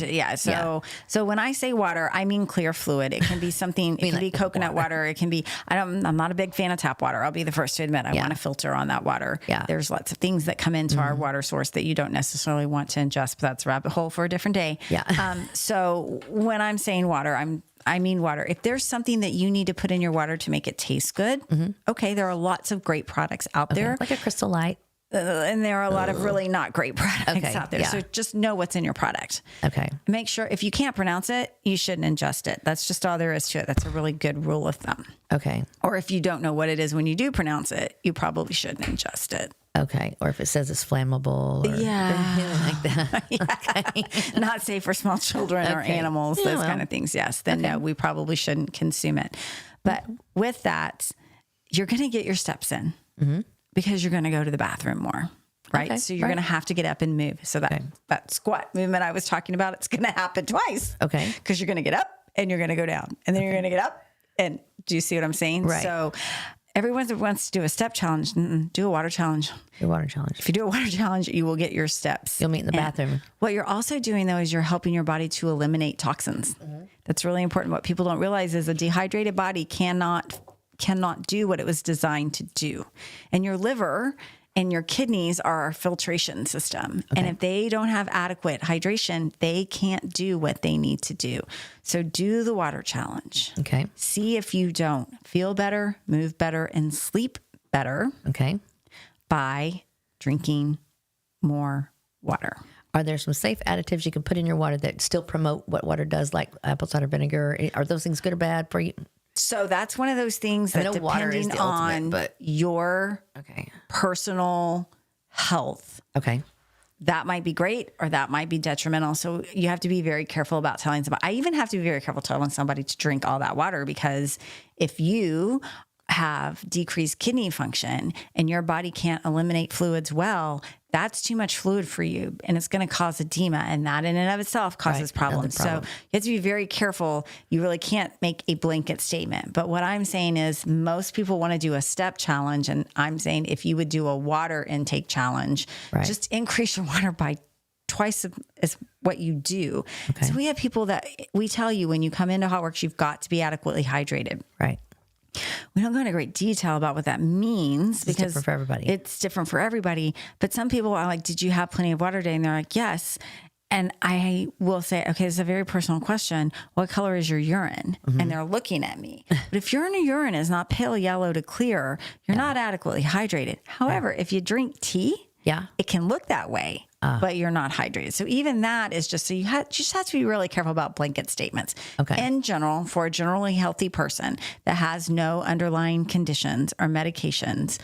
So when I say water, I mean clear fluid. It can be something. It can be coconut water. It can be. I'm not a big fan of tap water. I'll be the first to admit. I want a filter on that water. Yeah. There's lots of things that come into our water source that you don't necessarily want to ingest. But that's a rabbit hole for a different day. Yeah. So when I'm saying water, I mean water. If there's something that you need to put in your water to make it taste good, okay, there are lots of great products out there. Like a Crystal Light. And there are a lot of really not great products out there. Yeah. So just know what's in your product. Okay. Make sure, if you can't pronounce it, you shouldn't ingest it. That's just all there is to it. That's a really good rule of thumb. Okay. Or if you don't know what it is when you do pronounce it, you probably shouldn't ingest it. Okay. Or if it says it's flammable or like that. Okay. Not safe for small children or animals, those kind of things. Yes. Then no, we probably shouldn't consume it. But with that, you're going to get your steps in. Because you're going to go to the bathroom more, right? So you're going to have to get up and move. So that squat movement I was talking about, it's going to happen twice. Okay. Because you're going to get up and you're going to go down. And then you're going to get up. And do you see what I'm saying? Right. So everyone that wants to do a step challenge, do a water challenge. Do a water challenge. If you do a water challenge, you will get your steps. You'll meet in the bathroom. What you're also doing, though, is you're helping your body to eliminate toxins. That's really important. What people don't realize is a dehydrated body cannot do what it was designed to do. And your liver and your kidneys are our filtration system. And if they don't have adequate hydration, they can't do what they need to do. So do the water challenge. Okay. See if you don't feel better, move better, and sleep better. Okay. By drinking more water. Are there some safe additives you can put in your water that still promote what water does, like apple cider vinegar? Are those things good or bad for you? So that's one of those things that depending on your personal health, that might be great or that might be detrimental. So you have to be very careful about telling somebody. I even have to be very careful telling somebody to drink all that water, because if you have decreased kidney function and your body can't eliminate fluids well, that's too much fluid for you, and it's going to cause edema, and that in and of itself causes problems. So you have to be very careful. You really can't make a blanket statement. But what I'm saying is most people want to do a step challenge, and I'm saying if you would do a water intake challenge, just increase your water by twice as what you do. So we have people that we tell you when you come into HotWorks, you've got to be adequately hydrated. Right. We don't go into great detail about what that means because it's different for everybody. It's different for everybody. But some people are like, did you have plenty of water today? And they're like, yes. And I will say, okay, this is a very personal question. What color is your urine? And they're looking at me. But if your urine is not pale yellow to clear, you're not adequately hydrated. However, if you drink tea, it can look that way, but you're not hydrated. So even that is just, so you just have to be really careful about blanket statements. In general, for a generally healthy person that has no underlying conditions or medications,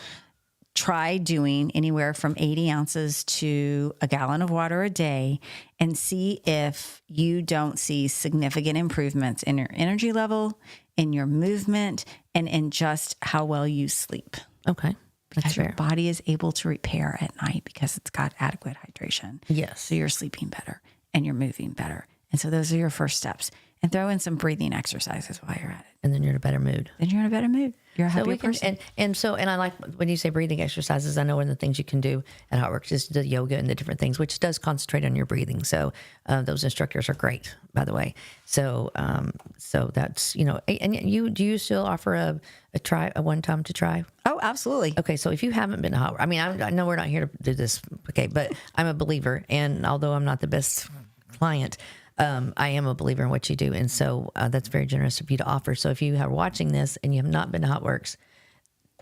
try doing anywhere from 80 ounces to a gallon of water a day and see if you don't see significant improvements in your energy level, in your movement, and in just how well you sleep. Okay. Because your body is able to repair at night because it's got adequate hydration. Yes. So you're sleeping better and you're moving better. And so those are your first steps. And throw in some breathing exercises while you're at it. And then you're in a better mood. Then you're in a better mood. You're a happier person. And I like when you say breathing exercises, I know one of the things you can do at HotWorks is the yoga and the different things, which does concentrate on your breathing. So those instructors are great, by the way. So that's, and do you still offer a one time to try? Oh, absolutely. Okay. So if you haven't been to HotWorks, I know we're not here to do this. Okay. But I'm a believer. And although I'm not the best client, I am a believer in what you do. And so that's very generous of you to offer. So if you are watching this and you have not been to HotWorks,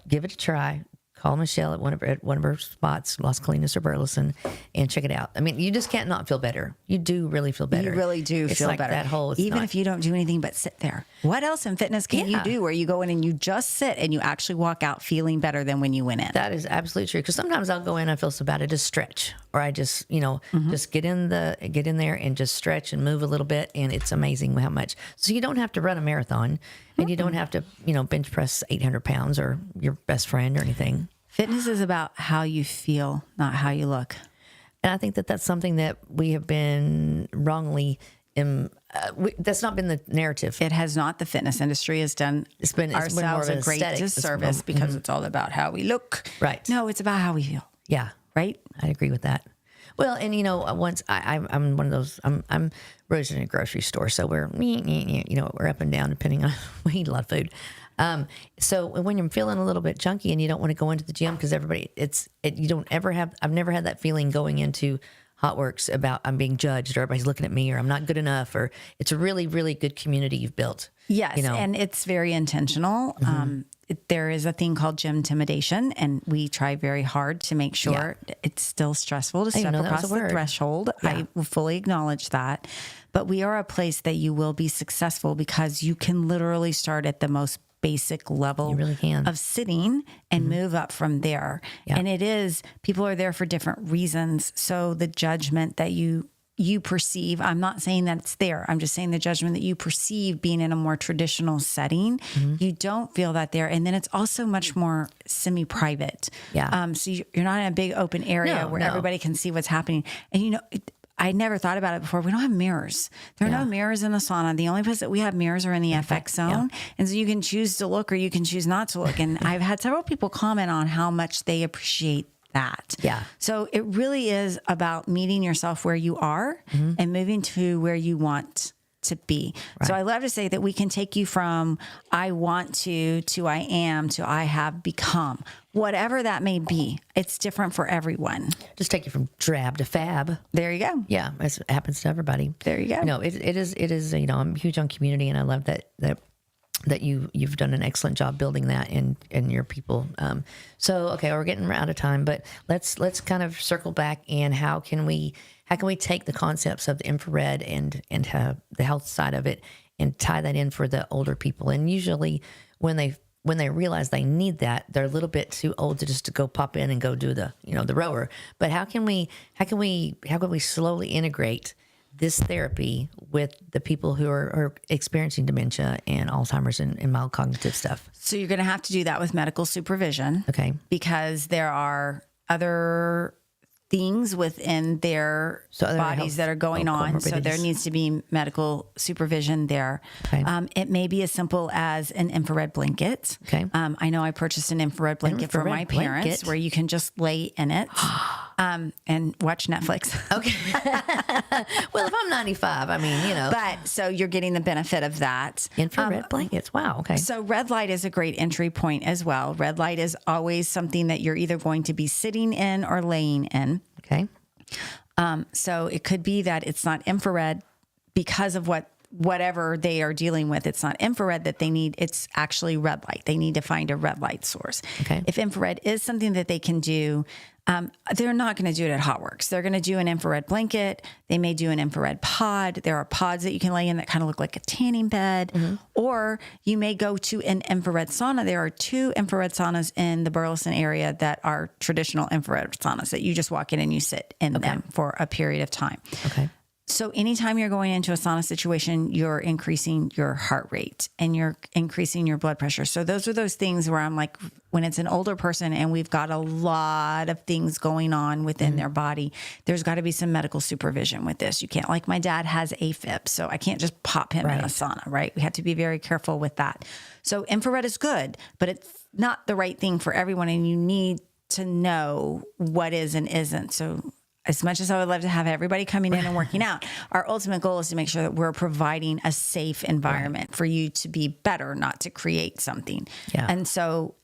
give it a try. Call Michelle at one of her spots, Las Colinas or Burleson, and check it out. I mean, you just can't not feel better. You do really feel better. You really do it's feel like better. That whole, even if you don't do anything but sit there. What else in fitness can you do where you go in and you just sit and you actually walk out feeling better than when you went in? That is absolutely true. Because sometimes I'll go in, I feel so bad, I just stretch, or I just just get in there and just stretch and move a little bit, and it's amazing how much. So you don't have to run a marathon, and you don't have to bench press 800 pounds or your best friend or anything. Fitness is about how you feel, not how you look. And I think that that's something that we have been wrongly, that's not been the narrative. It has not. The fitness industry has done ourselves a great disservice because it's all about how we look. Right. No, it's about how we feel. Yeah. Right? I agree with that. Well, and once I'm one of those, I'm raised in a grocery store, so we're up and down depending on, we eat a lot of food. So when you're feeling a little bit chunky and you don't want to go into the gym because I've never had that feeling going into HotWorks about I'm being judged or everybody's looking at me or I'm not good enough, or it's a really, really good community you've built. Yes. And it's very intentional. Mm-hmm. There is a thing called gym intimidation, and we try very hard to make sure it's still stressful to step across the threshold. Yeah. I will fully acknowledge that. But we are a place that you will be successful because you can literally start at the most basic level of sitting and move up from there. Yeah. And people are there for different reasons. So the judgment that you perceive, I'm not saying that it's there. I'm just saying the judgment that you perceive being in a more traditional setting, you don't feel that there. And then it's also much more semi-private. Yeah. So you're not in a big open area where everybody can see what's happening. And I never thought about it before. We don't have mirrors. There are no mirrors in the sauna. The only place that we have mirrors are in the FX zone. Yeah. And so you can choose to look or you can choose not to look. And I've had several people comment on how much they appreciate that. Yeah. So it really is about meeting yourself where you are and moving to where you want to be. Right. So I love to say that we can take you from I want to I am to I have become. Whatever that may be, it's different for everyone. Just take you from drab to fab. There you go. Yeah, it happens to everybody. There you go. No, it is. I'm huge on community, and I love that you've done an excellent job building that and your people. So okay, we're getting out of time, but let's kind of circle back and how can we take the concepts of the infrared and have the health side of it and tie that in for the older people? And usually when they realize they need that, they're a little bit too old to go pop in and go do the rower. But how can we slowly integrate this therapy with the people who are experiencing dementia and Alzheimer's and mild cognitive stuff? So you're going to have to do that with medical supervision. Okay. Because there are other things within their bodies that are going on. So there needs to be medical supervision there. Okay. It may be as simple as an infrared blanket. Okay. I know I purchased an infrared blanket for my parents where you can just lay in it and watch Netflix. Okay. Well, if I'm 95, But so you're getting the benefit of that. Infrared blankets. Wow. Okay. So red light is a great entry point as well. Red light is always something that you're either going to be sitting in or laying in. Okay. So it could be that it's not infrared because of what whatever they are dealing with, it's not infrared that they need, it's actually red light. They need to find a red light source. Okay. If infrared is something that they can do, they're not going to do it at HotWorks. They're going to do an infrared blanket. They may do an infrared pod. There are pods that you can lay in that kind of look like a tanning bed. Or you may go to an infrared sauna. There are 2 infrared saunas in the Burleson area that are traditional infrared saunas that you just walk in and you sit in them for a period of time. Okay. So anytime you're going into a sauna situation, you're increasing your heart rate and you're increasing your blood pressure. So those are those things where I'm like, when it's an older person and we've got a lot of things going on within their body, there's got to be some medical supervision with this. You can't, like my dad has AFib, so I can't just pop him in a sauna, right? We have to be very careful with that. So infrared is good, but it's not the right thing for everyone. And you need to know what is and isn't. So as much as I would love to have everybody coming in and working out, our ultimate goal is to make sure that we're providing a safe environment for you to be better, not to create something. Yeah. And so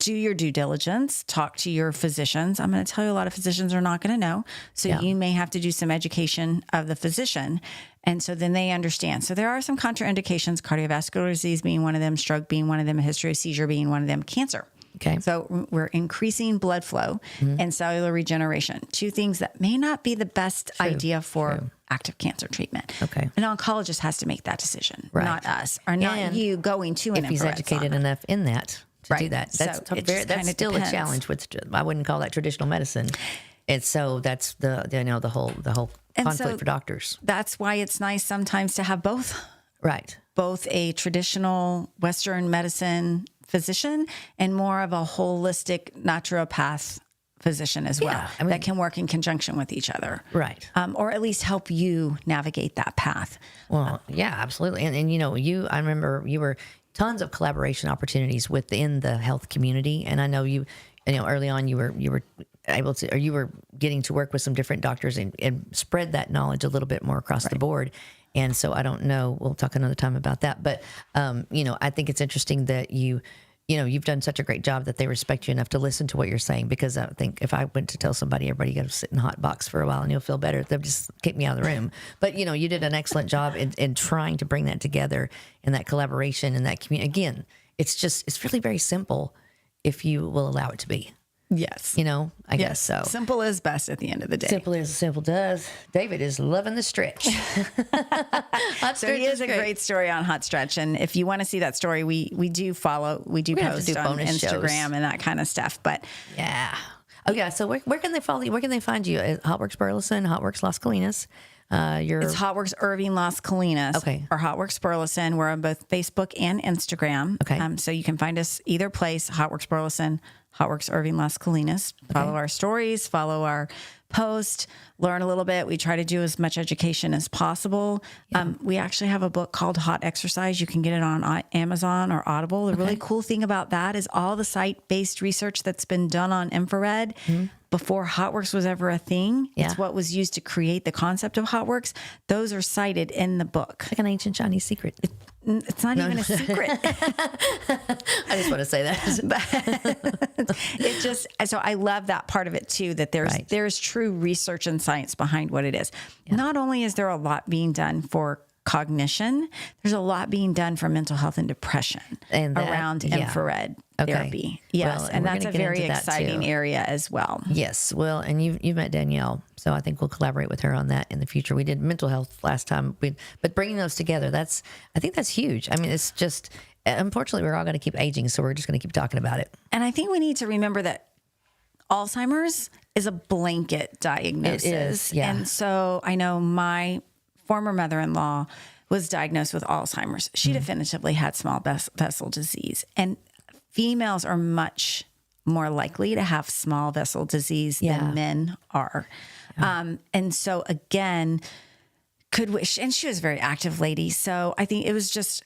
do your due diligence, talk to your physicians. I'm going to tell you a lot of physicians are not going to know. So you may have to do some education of the physician. And so then they understand. So there are some contraindications, cardiovascular disease being one of them, stroke being one of them, a history of seizure being one of them, cancer. Okay. So we're increasing blood flow and cellular regeneration, 2 things that may not be the best idea for active cancer treatment. Okay. An oncologist has to make that decision, not us, or not And you going to an if he's infrared educated sauna. enough in that to do Right. that. So That's it just that's kinda still depends. a challenge with, I wouldn't call that traditional medicine. And so that's the whole conflict so for doctors. That's why it's nice sometimes to have both a traditional Western medicine physician and more of a holistic naturopath physician as well, that can work in conjunction with each other. Right. Or at least help you navigate that path. Well, yeah, absolutely. And I remember you were tons of collaboration opportunities within the health community. And I know early on you were able to, or you were getting to work with some different doctors and spread that knowledge a little bit more across the board. And so I don't know, we'll talk another time about that. But, I think it's interesting that you've done such a great job that they respect you enough to listen to what you're saying. Because I think if I went to tell somebody, everybody got to sit in a hot box for a while and you'll feel better, they'll just kick me out of the room. But, you did an excellent job in trying to bring that together and that collaboration and that community. Again, it's really very simple if you will allow it to be. Yes. I guess so. Simple is best at the end of the day. Simple as simple does. David is loving the stretch. So he is a great story on Hot Stretch. And if you want to see that story, we do post on Instagram shows and that kind of stuff. But yeah. Oh yeah. So where can they follow you? Where can they find you? At HotWorks Burleson, HotWorks Las Colinas. It's HotWorks Irving Las Colinas, or HotWorks Burleson. We're on both Facebook and Instagram. Okay. So you can find us either place, HotWorks Burleson, HotWorks Irving Las Colinas. Follow our stories, follow our post, learn a little bit. We try to do as much education as possible. We actually have a book called Hot Exercise. You can get it on Amazon or Audible. The really cool thing about that is all the site-based research that's been done on infrared before HotWorks was ever a thing. Yeah. It's what was used to create the concept of HotWorks. Those are cited in the book. Like an ancient Chinese secret. It's not even a secret. I just want to say that. So I love that part of it too, that there's true research and science behind what it is. Yeah. Not only is there a lot being done for cognition, there's a lot being done for mental health and depression around infrared therapy. Yes. Well, and that's a very exciting area as well. Yes. Well, and you've met Danielle, so I think we'll collaborate with her on that in the future. We did mental health last time, but bringing those together, I think that's huge. I mean, it's just, unfortunately, we're all going to keep aging, so we're just going to keep talking about it. And I think we need to remember that Alzheimer's is a blanket diagnosis. It is, yeah. And so I know my former mother-in-law was diagnosed with Alzheimer's. She definitively had small vessel disease. And females are much more likely to have small vessel disease than men are. Yeah. And so again, and she was a very active lady. So I think it was just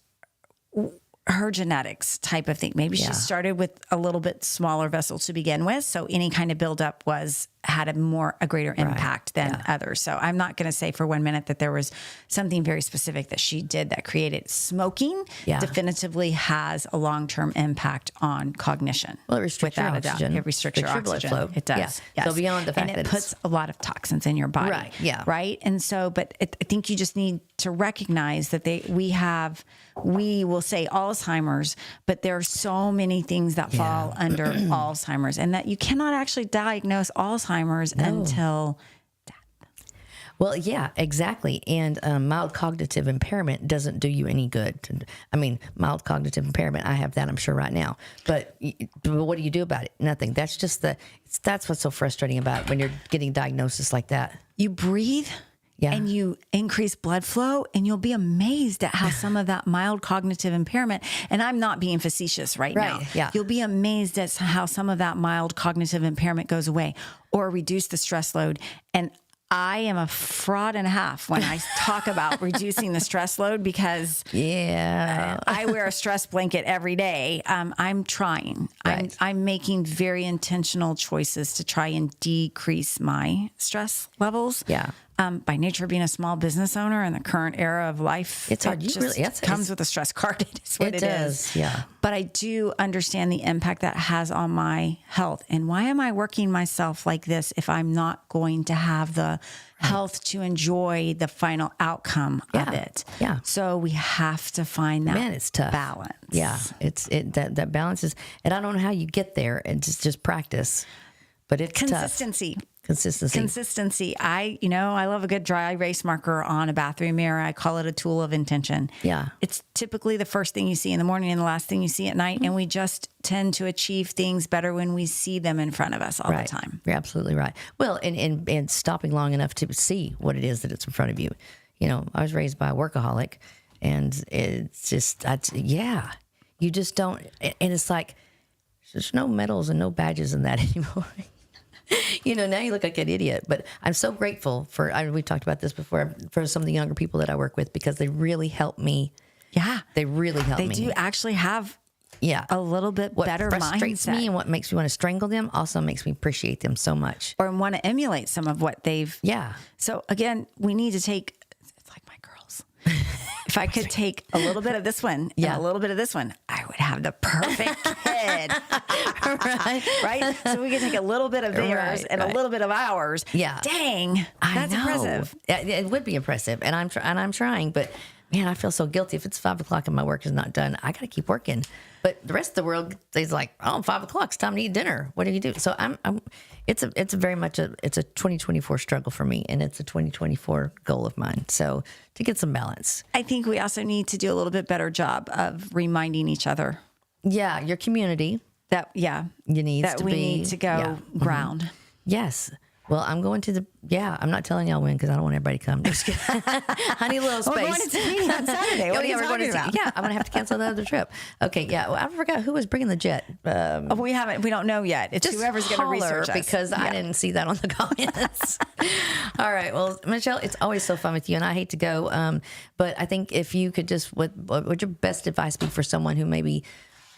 her genetics type of thing. Maybe she started with a little bit smaller vessel to begin with. So any kind of buildup was had a greater impact than others. So I'm not going to say for 1 minute that there was something very specific that she did that created. Smoking definitively has a long-term impact on cognition. Well, it restricts your oxygen. It restricts your oxygen. Blood flow. It does. Yeah. Yes. So beyond the fact and that it puts a lot of toxins in your body. Right. Yeah. Right. And so, but I think you just need to recognize that we will say Alzheimer's, but there are so many things that fall under Alzheimer's, and that you cannot actually diagnose Alzheimer's until death. Well, yeah, exactly. And mild cognitive impairment doesn't do you any good. I mean, mild cognitive impairment, I have that, I'm sure, right now. But what do you do about it? Nothing. That's just that's what's so frustrating about it when you're getting diagnosis like that. You breathe. Yeah. And you increase blood flow, and you'll be amazed at how some of that mild cognitive impairment, and I'm not being facetious right now. Yeah. You'll be amazed at how some of that mild cognitive impairment goes away or reduce the stress load. And I am a fraud and a half when I talk about reducing the stress load, because I wear a stress blanket every day. I'm trying. Right. I'm making very intentional choices to try and decrease my stress levels. Yeah. By nature of being a small business owner in the current era of life, it's hard. It comes with a stress card. It's what it does. is. Yeah. But I do understand the impact that has on my health. And why am I working myself like this if I'm not going to have the health to enjoy the final outcome of it? Yeah. So we have to find that it's tough. balance. Yeah. That balance is, and I don't know how you get there, and just practice, but it's consistency. Tough. Consistency. I love a good dry erase marker on a bathroom mirror. I call it a tool of intention. Yeah. It's typically the first thing you see in the morning and the last thing you see at night. And we just tend to achieve things better when we see them in front of us all the time. You're absolutely right. Well, and stopping long enough to see what it is that it's in front of you. You know, I was raised by a workaholic, and it's just, you just don't, and it's like, there's no medals and no badges in that anymore. You know, now you look like an idiot, but I'm so grateful we've talked about this before, for some of the younger people that I work with, because they really help me. Yeah. They really help me. They do actually have a little bit better mindset. What frustrates me and what makes me want to strangle them also makes me appreciate them so much. Or want to emulate some of what they've. Yeah. So again, we need to take, it's like my girls. If I could take a little bit of this one and a little bit of this one, I would have the perfect kid. Right? So we could take a little bit of theirs and a little bit of ours. Yeah. Dang. That's impressive. It would be impressive. And I'm trying, but man, I feel so guilty. If it's 5 o'clock and my work is not done, I got to keep working. But the rest of the world is like, 5 o'clock, it's time to eat dinner. What do you do? So it's very much a 2024 struggle for me, and it's a 2024 goal of mine. So to get some balance. I think we also need to do a little bit better job of reminding each other. Yeah. Your community. We need to go ground. Mm-hmm. Yes. Well, I'm going to I'm not telling y'all when, because I don't want everybody to come. Just kidding. I need a little space. We're going to Tahiti on Saturday. What are you talking about? Yeah, I'm going to have to cancel the other trip. Okay, yeah. Well, I forgot who was bringing the jet. We don't know yet. It's just whoever's going to research us. Because I didn't see that on the comments. All right. Well, Michelle, it's always so fun with you, and I hate to go, but I think if you could just, what would your best advice be for someone who maybe,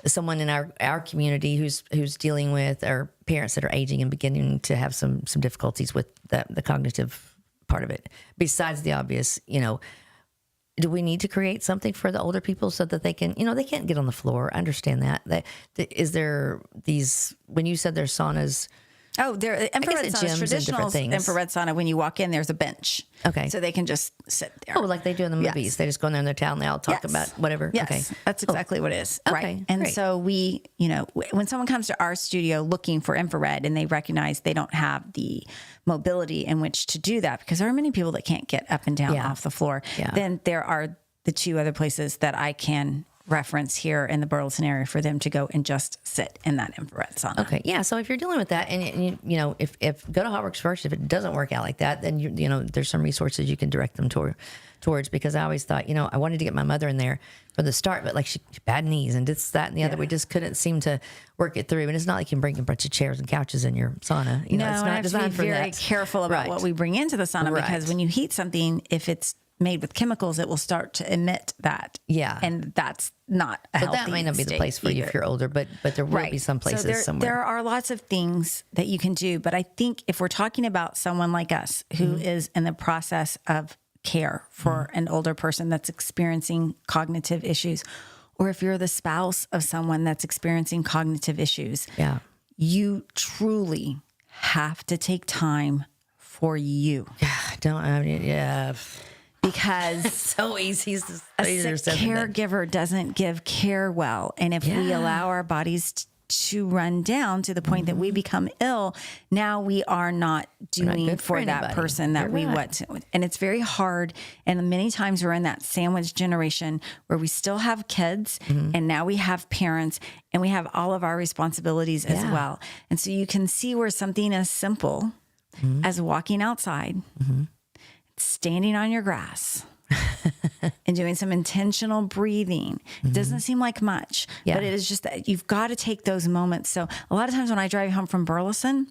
someone in our community who's dealing with, or parents that are aging and beginning to have some difficulties with the cognitive part of it, besides the obvious, do we need to create something for the older people so that they can, they can't get on the floor? I understand that. Is there these, when you said there's saunas? Oh, there infrared saunas, traditional infrared sauna. When you walk in, there's a bench. Okay. So they can just sit there. Oh, like they do in the movies. Yes. They just go in there in their towel and they all talk about whatever. Yes. Okay. That's exactly what it is. Okay. Right. And so we, when someone comes to our studio looking for infrared and they recognize they don't have the mobility in which to do that, because there are many people that can't get up and down off the floor, then there are the 2 other places that I can reference here in the Burleson area for them to go and just sit in that infrared sauna. Okay. Yeah. So if you're dealing with that, and if go to HotWorks first, if it doesn't work out like that, then there's some resources you can direct them towards, because I always thought, I wanted to get my mother in there from the start, but like she bad knees and this, that, and the other, we just couldn't seem to work it through. And it's not like you can bring a bunch of chairs and couches in your sauna. It's not designed for that. Very careful about what we bring into the sauna, because when you heat something, if it's made with chemicals, it will start to emit that. Yeah. And that's not a healthy that might not be the state place for you either. if you're older, but there will be some places somewhere. There are lots of things that you can do, but I think if we're talking about someone like us who is in the process of care for an older person that's experiencing cognitive issues, or if you're the spouse of someone that's experiencing cognitive issues, you truly have to take time for you. Because it's so easy. a sick caregiver doesn't give care well. And if we allow our bodies to run down to the point that we become ill, now we are not doing for that person that we want to. And it's very hard. And many times we're in that sandwich generation where we still have kids and now we have parents and we have all of our responsibilities as well. And so you can see where something as simple as walking outside, standing on your grass, and doing some intentional breathing. It doesn't seem like much, but it is just that you've got to take those moments. So a lot of times when I drive home from Burleson,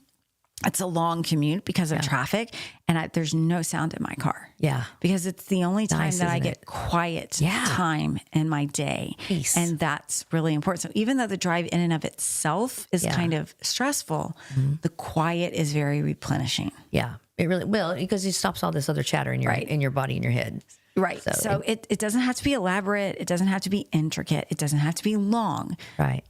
it's a long commute because of traffic, and there's no sound in my car. Yeah. Because it's the only time that I get quiet time in my day. Peace. And that's really important. So even though the drive in and of itself is kind of stressful, the quiet is very replenishing. Yeah. It really will, because it stops all this other chatter in your in your body and your head. Right. So it doesn't have to be elaborate. It doesn't have to be intricate. It doesn't have to be long. Right.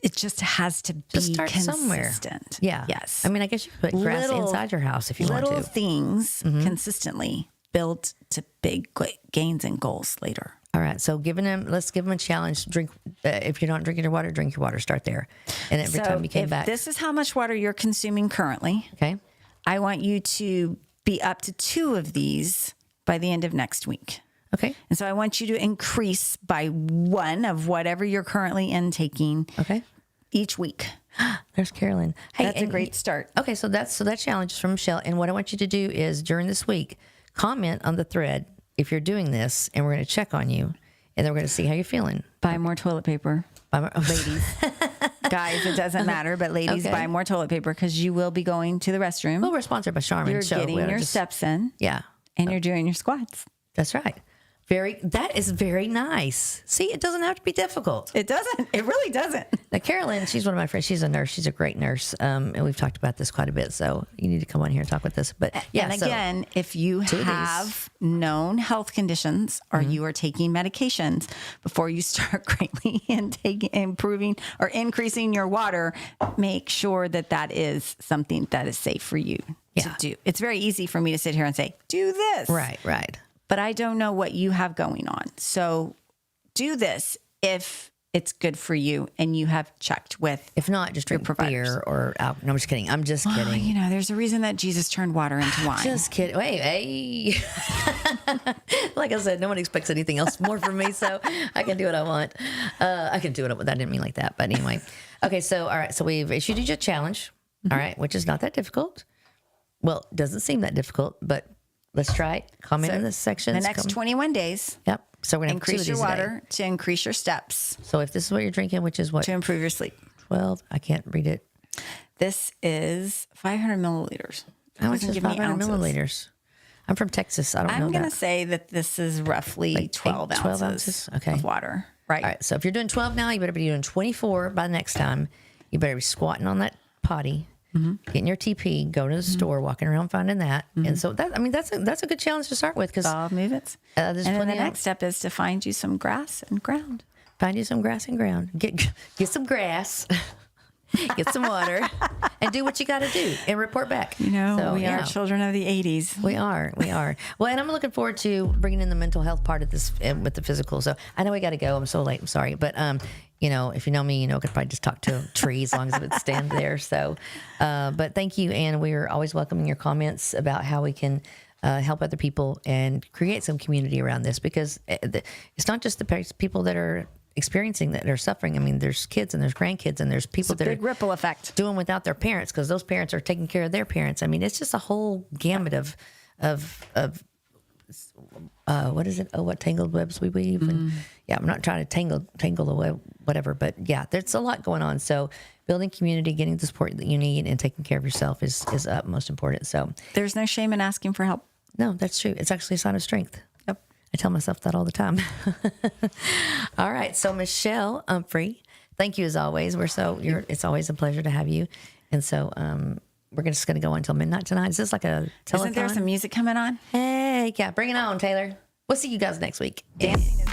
It just has to be start consistent. Somewhere. Yeah. Yes. I mean, I guess you could put grass inside your house if you want to. Little things consistently build to big gains and goals later. All right. So let's give them a challenge. Drink. If you're not drinking your water, drink your water. Start there. And every time you came back. This is how much water you're consuming currently. Okay. I want you to be up to 2 of these by the end of next week. Okay. And so I want you to increase by 1 of whatever you're currently intaking. Okay. Each week. There's Carolyn. Hey, that's a great start. Okay. So that challenge is from Michelle. And what I want you to do is during this week, comment on the thread if you're doing this, and we're going to check on you, and then we're going to see how you're feeling. Buy more toilet paper. Ladies. Guys, it doesn't matter, but ladies, buy more toilet paper because you will be going to the restroom. Well, we're sponsored by Charmin. You're getting your steps in. Yeah. And you're doing your squats. That's right. That is very nice. See, it doesn't have to be difficult. It doesn't. It really doesn't. Now, Carolyn, she's one of my friends. She's a nurse. She's a great nurse. And we've talked about this quite a bit. So you need to come on here and talk with us. But yeah. And again, if you have known health conditions or you are taking medications, before you start greatly improving or increasing your water, make sure that is something that is safe for you to do. It's very easy for me to sit here and say, do this. Right. But I don't know what you have going on. So do this if it's good for you and you have checked with. If not, just drink beer or alcohol. No, I'm just kidding. Well, there's a reason that Jesus turned water into wine. Just kidding. Wait, hey. Like I said, no one expects anything else more from me, so I can do what I want. I can do what I want. I didn't mean like that. But anyway. Okay, so, all right. So we've issued you a challenge, all right, which is not that difficult. Well, it doesn't seem that difficult, but let's try it. Comment in this section. The next 21 days. Yep. So we're going to increase your water to increase your steps. So if this is what you're drinking, which is what? To improve your sleep. 12. I can't read it. This is 500 milliliters. How much is 500 milliliters? I'm from Texas. I don't know that. I'm going to say that this is roughly like 12 ounces of water. Right. All right. So if you're doing 12 now, you better be doing 24 by the next time. You better be squatting on that potty. Getting your TP, going to the store, walking around finding that. And so that's a good challenge to start with. Because bowel movements. And then the next step is to find you some grass and ground. Find you some grass and ground. Get some grass. Get some water. And do what you got to do and report back. We are children of the 80s. We are. Well, and I'm looking forward to bringing in the mental health part of this with the physical. So I know we got to go. I'm so late. I'm sorry. But, if you know me, I could probably just talk to a tree as long as it would stand there. So, but thank you. And we're always welcoming your comments about how we can help other people and create some community around this, because it's not just the people that are experiencing that are suffering. I mean, there's kids and there's grandkids and there's people that big ripple effect doing without their parents because those parents are taking care of their parents. I mean, it's just a whole gamut of what is it? Oh, what tangled webs we weave. And I'm not trying to tangle the web, whatever, but there's a lot going on. So building community, getting the support that you need, and taking care of yourself is most important. So there's no shame in asking for help. No, that's true. It's actually a sign of strength. tell myself that all the time. All right. So Michelle Humphrey, thank you as always. It's always a pleasure to have you. And so we're just going to go until midnight tonight. Is this like a telethon? Isn't there some music coming on? Hey, yeah, bring it on, Taylor. We'll see you guys next week. Dancing is